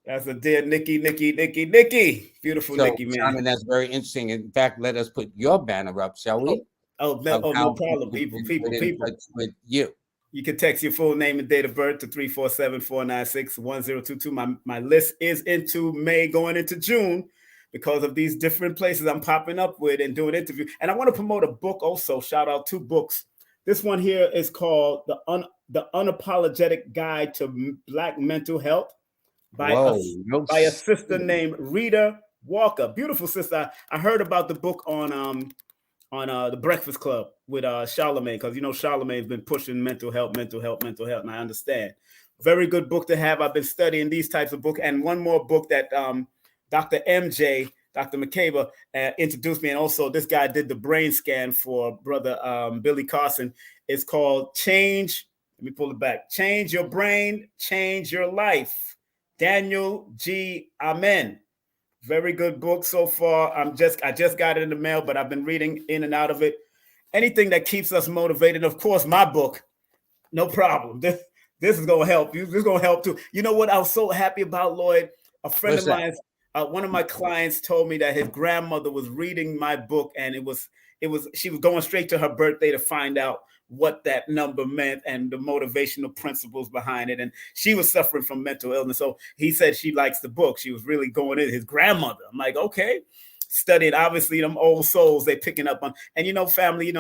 B: That's a dear Nikki. Beautiful Nikki, man.
A: Simon, that's very interesting. In fact, let us put your banner up, shall we?
B: No problem, people.
A: With you.
B: You can text your full name and date of birth to 347-496-1022. My list is into May, going into June, because of these different places I'm popping up with and doing interviews. And I want to promote a book also. Shout out 2 books. This one here is called The Unapologetic Guide to Black Mental Health by a sister named Rita Walker. Beautiful sister. I heard about the book on the Breakfast Club with Charlemagne, because you know Charlemagne's been pushing mental health, and I understand. Very good book to have. I've been studying these types of books, and one more book that Dr. McCabe introduced me, and also this guy did the brain scan for brother Billy Carson. It's called Change. Let me pull it back. Change Your Brain, Change Your Life. Daniel G. Amen. Very good book so far. I just got it in the mail, but I've been reading in and out of it. Anything that keeps us motivated. Of course, my book, no problem. This is gonna help you. This is gonna help too. You know what I was so happy about, Lloyd? A friend of mine, one of my clients told me that his grandmother was reading my book, and she was going straight to her birthday to find out what that number meant and the motivational principles behind it. And she was suffering from mental illness. So he said she likes the book. She was really going in his grandmother. I'm like, okay, studying, obviously them old souls, they picking up on, and family,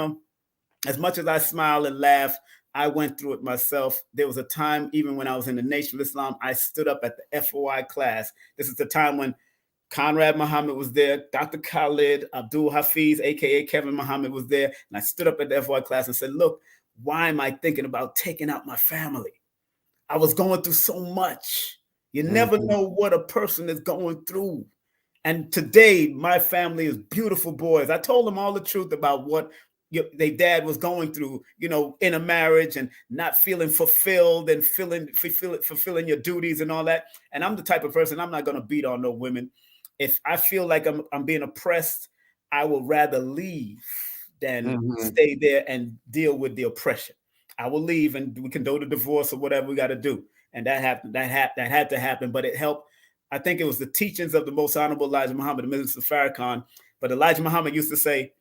B: as much as I smile and laugh, I went through it myself. There was a time, even when I was in the Nation of Islam, I stood up at the FOI class. This is the time when Conrad Muhammad was there, Dr. Khalid, Abdul Hafiz, aka Kevin Muhammad, was there. And I stood up at the FY class and said, look, why am I thinking about taking out my family? I was going through so much. You never know what a person is going through. And today, my family is beautiful boys. I told them all the truth about what their dad was going through, in a marriage and not feeling fulfilled and fulfilling your duties and all that. And I'm the type of person, I'm not going to beat on no women. If I feel like I'm being oppressed, I will rather leave than stay there and deal with the oppression. I will leave, and we can go to divorce or whatever we got to do. And that happened. That had to happen. But it helped. I think it was the teachings of the most honorable Elijah Muhammad, Mr. Farrakhan. But Elijah Muhammad used to say,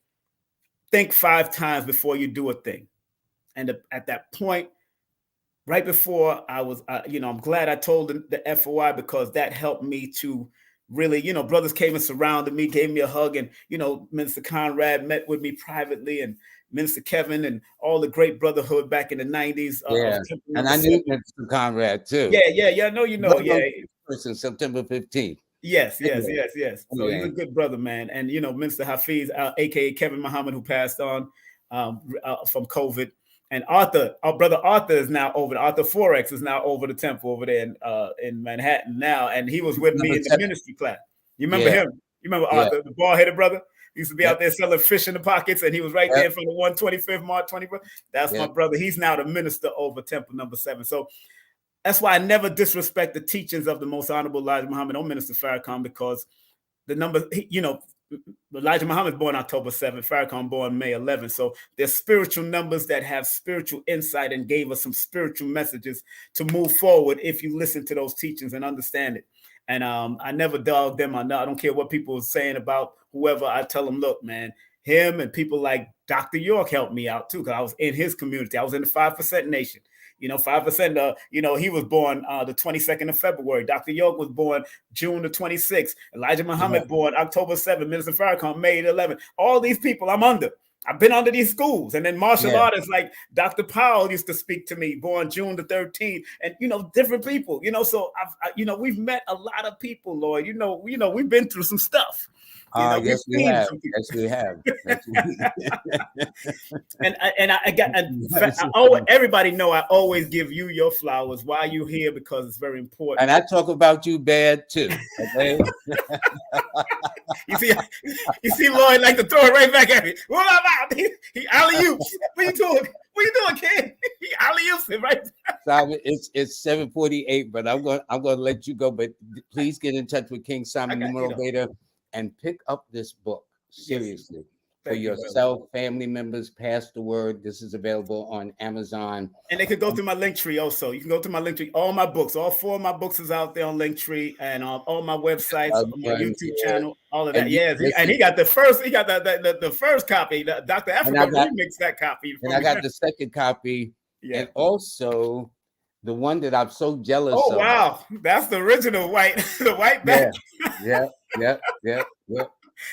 B: think 5 times before you do a thing. And at that point, right before I was, I'm glad I told the FOI, because that helped me to really, brothers came and surrounded me, gave me a hug. And, Minister Conrad met with me privately, and Minister Kevin, and all the great brotherhood back in the 90s.
A: Yeah. And I knew Mr. Conrad too.
B: Yeah. I know, yeah.
A: Person, September 15th.
B: Yes. So he's a good brother, man. And, Minister Hafiz, aka Kevin Muhammad, who passed on from COVID. And Arthur, our brother Arthur, is now over. Arthur Forex is now over the temple over there in Manhattan now. And he was with me in the ministry class. You remember him? You remember Arthur, the bald-headed brother? He used to be out there selling fish in the pockets, and he was right there from the 125th, March 21st. That's my brother. He's now the minister over Temple number 7. So that's why I never disrespect the teachings of the Most Honorable Elijah Muhammad or Minister Farrakhan, because the number, Elijah Muhammad born October 7th, Farrakhan born May 11th. So there's spiritual numbers that have spiritual insight and gave us some spiritual messages to move forward if you listen to those teachings and understand it. And I never dog them. I don't care what people are saying about whoever. I tell them, look, man, him and people like Dr. York helped me out too, because I was in his community. I was in the 5% Nation. 5%, he was born the 22nd of February. Dr. York was born June the 26th. Elijah Muhammad born October 7th. Minister Farrakhan, May 11th. All these people I'm under. I've been under these schools. And then martial artists like Dr. Powell used to speak to me, born June the 13th. And, different people, so we've met a lot of people, Lloyd. We've been through some stuff.
A: Yes, we have.
B: Everybody know I always give you your flowers. Why you here? Because it's very important.
A: And I talk about you bad too. Okay.
B: You see, Lloyd like to throw it right back at me. What about he alley-oop? What you doing? What you doing, kid? He alley-oops it right.
A: Simon, it's 7:48, but I'm gonna let you go. But please get in touch with King Simon Numerovator and pick up this book seriously for yourself, family members. Pass the word. This is available on Amazon,
B: and they could go through my link tree. Also, you can go through my link tree. All my books, all 4 of my books is out there on link tree, and all my websites, my YouTube channel, all of that. And he got the first. He got the first copy. Dr. Africa remixed that copy,
A: and I got the second copy, and also the one that I'm so jealous of.
B: Oh wow, that's the original white, the white back.
A: Yeah.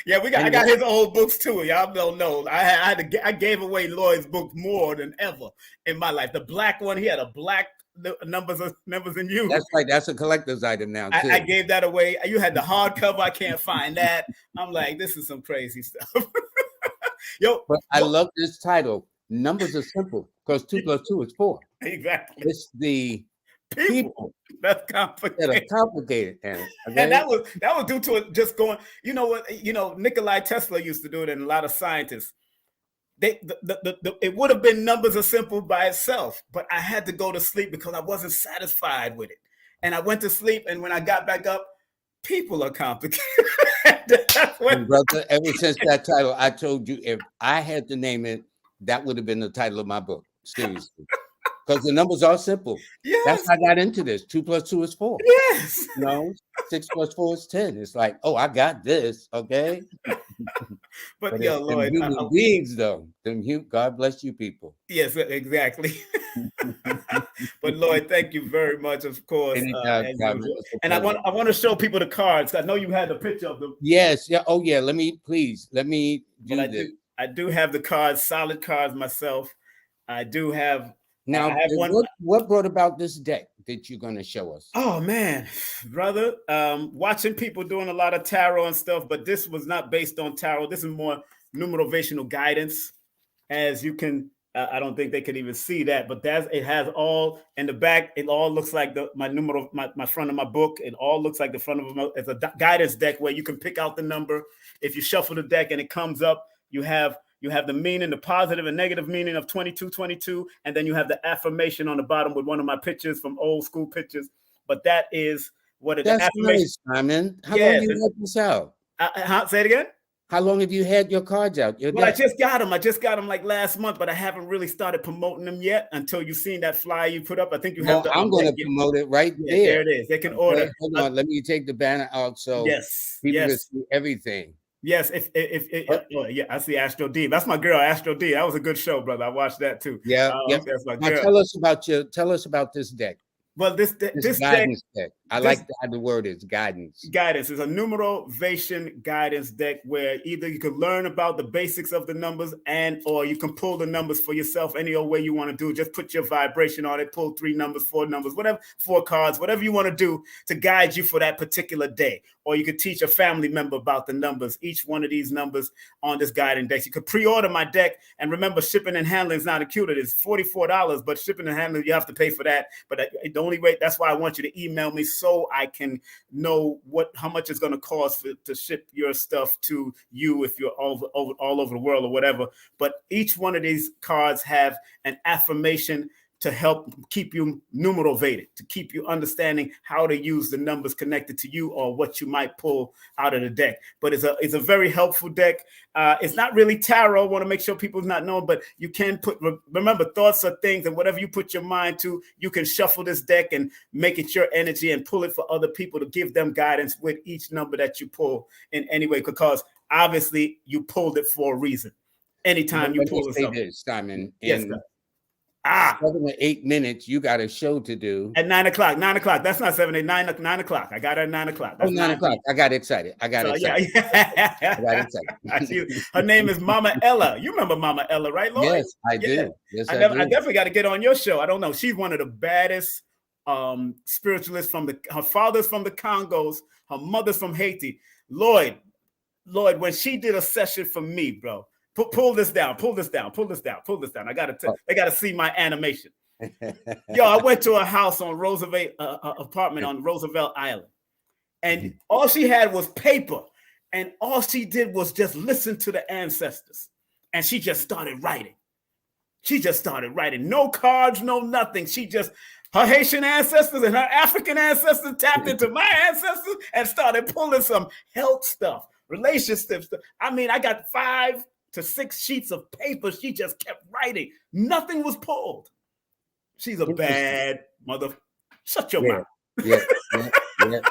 B: Yeah, I got his old books too. Y'all don't know. I gave away Lloyd's book more than ever in my life. The black one, he had a black numbers and you.
A: That's right. That's a collector's item now too.
B: I gave that away. You had the hardcover. I can't find that. I'm like, this is some crazy stuff.
A: But I love this title. Numbers are simple because 2 + 2 is 4.
B: Exactly.
A: It's the people
B: that's complicated.
A: That are complicated, okay?
B: And that was due to it just going. You know what? Nikolai Tesla used to do it, and a lot of scientists. It would have been numbers are simple by itself, but I had to go to sleep because I wasn't satisfied with it, and I went to sleep. And when I got back up, people are complicated.
A: Brother, ever since that title, I told you if I had to name it, that would have been the title of my book. Seriously. Because the numbers are simple.
B: Yes.
A: That's how I got into this. 2 + 2 is 4.
B: Yes.
A: 6 + 4 is 10. It's like, oh, I got this. Okay.
B: But Lloyd,
A: human beings, though. God bless you, people.
B: Yes, exactly. But Lloyd, thank you very much, of course. And I want to show people the cards. I know you had a picture of them.
A: Yes. Yeah. Oh, yeah. Let me do this.
B: I do have the cards, solid cards myself. I do have.
A: Now, what brought about this deck that you're going to show us?
B: Oh, man, brother, watching people doing a lot of tarot and stuff, but this was not based on tarot. This is more numerovational guidance. As you can, I don't think they could even see that, but it has all in the back. It all looks like my front of my book. It all looks like the front of it's a guidance deck where you can pick out the number. If you shuffle the deck and it comes up, you have the meaning, the positive and negative meaning of 2222, and then you have the affirmation on the bottom with one of my pictures from old school pictures. But that is what it is.
A: That's nice, Simon. How long have you had this out?
B: Say it again?
A: How long have you had your cards out?
B: I just got them. I just got them like last month, but I haven't really started promoting them yet until you've seen that flyer you put up. I think you have.
A: I'm going to promote it right there.
B: There it is. They can order.
A: Hold on. Let me take the banner out so people can see everything.
B: Yes, oh, yeah, I see Astro D. That's my girl, Astro D. That was a good show, brother. I watched that too.
A: Yeah, yeah.
B: That's my
A: Now
B: girl.
A: tell us about this deck.
B: Well, this
A: guidance deck. I like how the word is guidance.
B: Guidance is a numerovation guidance deck where either you can learn about the basics of the numbers or you can pull the numbers for yourself any old way you want to do. Just put your vibration on it, pull 3 numbers, 4 numbers, whatever, 4 cards, whatever you want to do to guide you for that particular day. Or you could teach a family member about the numbers, each one of these numbers on this guiding deck. You could pre-order my deck. And remember, shipping and handling is not included. It's $44, but shipping and handling, you have to pay for that. But the only way, that's why I want you to email me so I can know how much it's going to cost to ship your stuff to you if you're all over the world or whatever. But each one of these cards have an affirmation to help keep you numerovated, to keep you understanding how to use the numbers connected to you or what you might pull out of the deck. But it's a very helpful deck. It's not really tarot. I want to make sure people's not knowing, but you can remember, thoughts are things, and whatever you put your mind to, you can shuffle this deck and make it your energy and pull it for other people to give them guidance with each number that you pull in any way, because obviously you pulled it for a reason. Anytime you pull something.
A: Simon,
B: yes, sir.
A: 7 to 8 minutes, you got a show to do
B: at 9 o'clock. 9 o'clock. That's not 7, 8, 9 o'clock. I got her at 9 o'clock. That's
A: 9 o'clock. I got excited. I got excited.
B: Her name is Mama Ella. You remember Mama Ella, right, Lloyd?
A: Yes, I do. Yes, I
B: definitely got to get on your show. I don't know. She's one of the baddest spiritualists her father's from the Congos, her mother's from Haiti. Lloyd, when she did a session for me, bro. Pull this down. I gotta see my animation. Yo, I went to a house on Roosevelt, apartment on Roosevelt Island, and all she had was paper, and all she did was just listen to the ancestors, and she just started writing. No cards, no nothing. Her Haitian ancestors and her African ancestors tapped into my ancestors and started pulling some health stuff, relationship stuff. I mean, I got 5 to 6 sheets of paper. She just kept writing. Nothing was pulled. She's a bad mother. Shut your mouth.
A: Yeah. But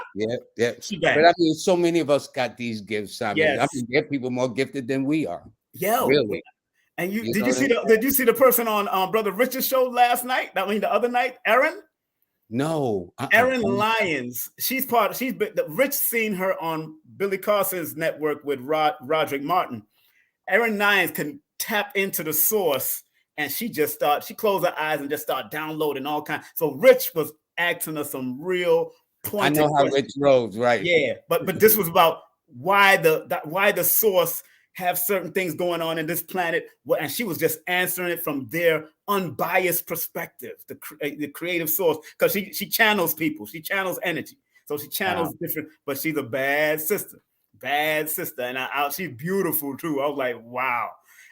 A: I mean, so many of us got these gifts. I mean, there are people more gifted than we are.
B: Yeah,
A: really.
B: And did you see the person on Brother Richard's show last night? The other night, Erin?
A: No.
B: Erin Lyons. Rich seen her on Billy Carson's network with Roderick Martin. Erin Lyons can tap into the source, and she closed her eyes and just started downloading all kinds. So Rich was asking us some real pointed
A: I know how
B: questions.
A: Rich rolls, right?
B: Yeah, but this was about why the source have certain things going on in this planet, and she was just answering it from their unbiased perspective, the creative source, because she channels people, she channels energy, so she channels different. But she's a bad sister, and she's beautiful too. I was like, wow.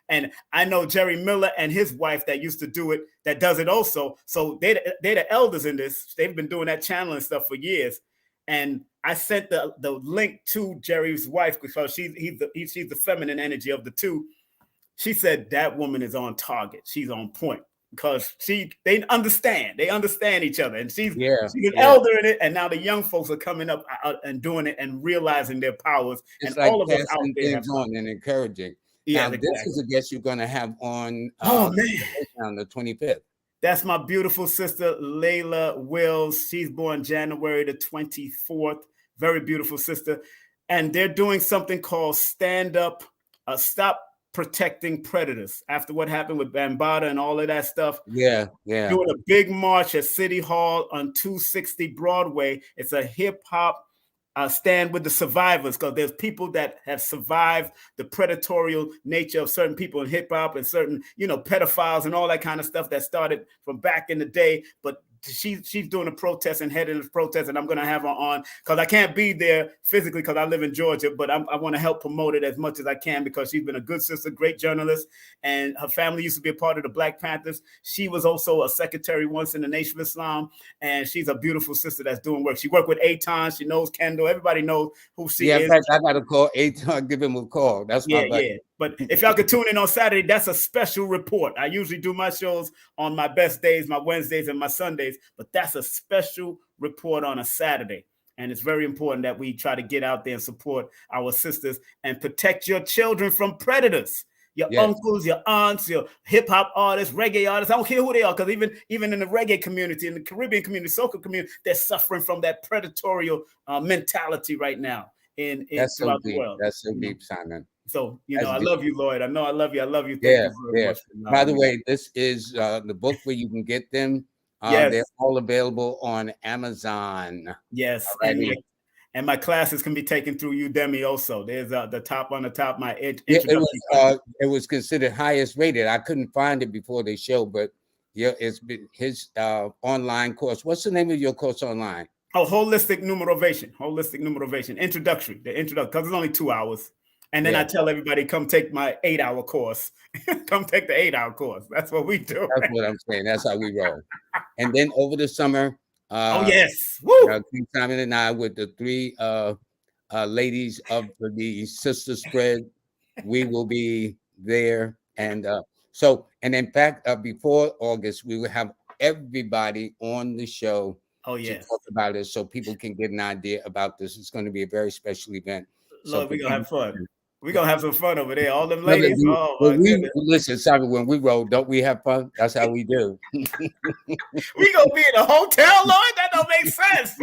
B: And I know Jerry Miller and his wife that used to do it, that does it also. So they're the elders in this. They've been doing that channeling stuff for years. And I sent the link to Jerry's wife because she's the feminine energy of the two. She said that woman is on target. She's on point because they understand each other, and she's an elder in it. And now the young folks are coming up and doing it and realizing their powers.
A: It's
B: and
A: like
B: all of us out there
A: on and encouraging.
B: Yeah,
A: now,
B: exactly.
A: This is a guest you're going to have on
B: on
A: the 25th.
B: That's my beautiful sister, Layla Wills. She's born January the 24th. Very beautiful sister. And they're doing something called Stand Up, Stop Protecting Predators. After what happened with Bambaataa and all of that stuff.
A: Yeah.
B: Doing a big march at City Hall on 260 Broadway. It's a hip hop stand with the survivors, because there's people that have survived the predatory nature of certain people in hip hop and certain, pedophiles and all that kind of stuff that started from back in the day. But she's doing a protest and heading a protest, and I'm going to have her on because I can't be there physically because I live in Georgia, but I want to help promote it as much as I can because she's been a good sister, great journalist, and her family used to be a part of the Black Panthers. She was also a secretary once in the Nation of Islam, and she's a beautiful sister that's doing work. She worked with Aton. She knows Kendall. Everybody knows who she is.
A: In fact, I got to call Aton, give him a call. That's my buddy.
B: Yeah. But if y'all could tune in on Saturday, that's a special report. I usually do my shows on my best days, my Wednesdays and my Sundays, but that's a special report on a Saturday. And it's very important that we try to get out there and support our sisters and protect your children from predators. Your uncles, your aunts, your hip hop artists, reggae artists. I don't care who they are, because even in the reggae community, in the Caribbean community, soca community, they're suffering from that predatory mentality right now throughout the world.
A: That's so deep, Simon.
B: So, I love you, Lloyd. I know I love you. I love you. Thank you very much.
A: By the way, this is the book where you can get them. They're all available on Amazon.
B: Yes. And my classes can be taken through Udemy also. There's the top on the top, my introduction.
A: It was considered highest rated. I couldn't find it before they showed, but it's been his online course. What's the name of your course online?
B: Oh, Holistic Numerovation. Introductory, because it's only 2 hours. And then I tell everybody, come take my 8-hour course. Come take the 8-hour course. That's what we do.
A: That's what I'm saying. That's how we roll. And then over the summer, King Simon and I, with the 3 ladies of the Sister Spread, we will be there. And in fact, before August, we will have everybody on the show to talk about it, so people can get an idea about this. It's going to be a very special event.
B: Lord, we're going to have fun. We're going to have some fun over there. All them ladies.
A: Listen, Simon, when we roll, don't we have fun? That's how we do.
B: We going to be in a hotel, Lord? That don't make sense.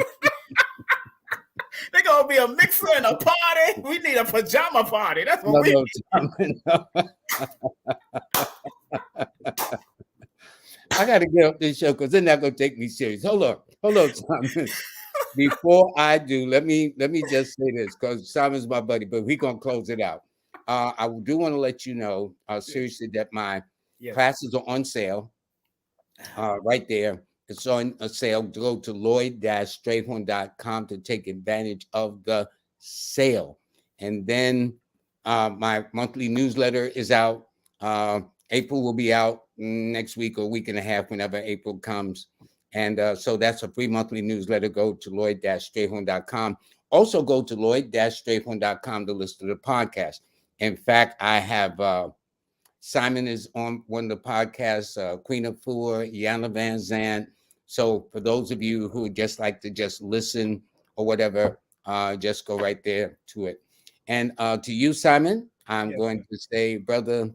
B: They're going to be a mixer and a party. We need a pajama party. That's what we need.
A: I got to get off this show because they're not going to take me serious. Hold on, Simon. Before I do, let me just say this, because Simon's my buddy, but we're going to close it out. I do want to let you know, seriously, that my classes are on sale right there. It's on a sale. Go to lloyd-strayhorn.com to take advantage of the sale. And then my monthly newsletter is out. April will be out next week or week and a half, whenever April comes. And so that's a free monthly newsletter. Go to lloyd-strayhorn.com. Also go to lloyd-strayhorn.com to listen to the podcast. In fact, I have Simon is on one of the podcasts, Queen of Four, Yana Van Zandt. So for those of you who would just like to just listen or whatever, just go right there to it. And to you, Simon, I'm going to say, brother,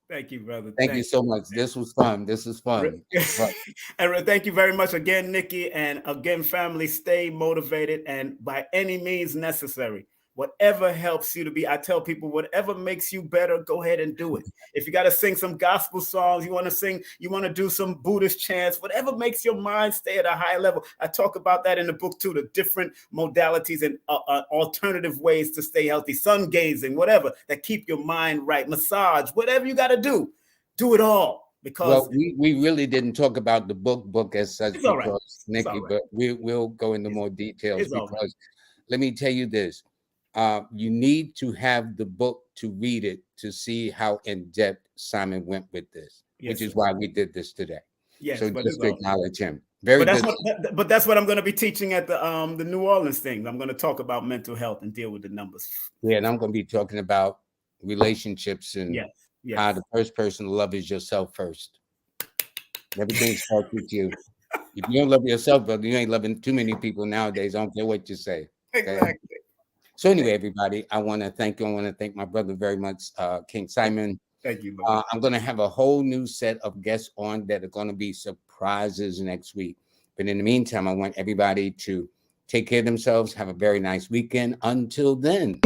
B: thank you, brother.
A: Thank you so much. This was fun.
B: And thank you very much again, Nikki. And again, family, stay motivated and by any means necessary. Whatever helps you to be, I tell people, whatever makes you better, go ahead and do it. If you got to sing some gospel songs, you want to do some Buddhist chants, whatever makes your mind stay at a high level. I talk about that in the book too, the different modalities and alternative ways to stay healthy, sun gazing, whatever, that keep your mind right, massage, whatever you got to do it all. Because
A: we really didn't talk about the book as such, because Nikki, but we'll go into more details, because let me tell you this. You need to have the book to read it to see how in depth Simon went with this, which is why we did this today.
B: Yes,
A: so just to acknowledge him.
B: But that's what I'm going to be teaching at the New Orleans thing. I'm going to talk about mental health and deal with the numbers.
A: Yeah, and I'm going to be talking about relationships and how the first person to love is yourself first. Everything starts with you. If you don't love yourself, brother, you ain't loving too many people nowadays. I don't care what you say. Okay?
B: Exactly.
A: So anyway, everybody, I want to thank you. I want to thank my brother very much, King Simon.
B: Thank you.
A: I'm going to have a whole new set of guests on that are going to be surprises next week. But in the meantime, I want everybody to take care of themselves. Have a very nice weekend. Until then.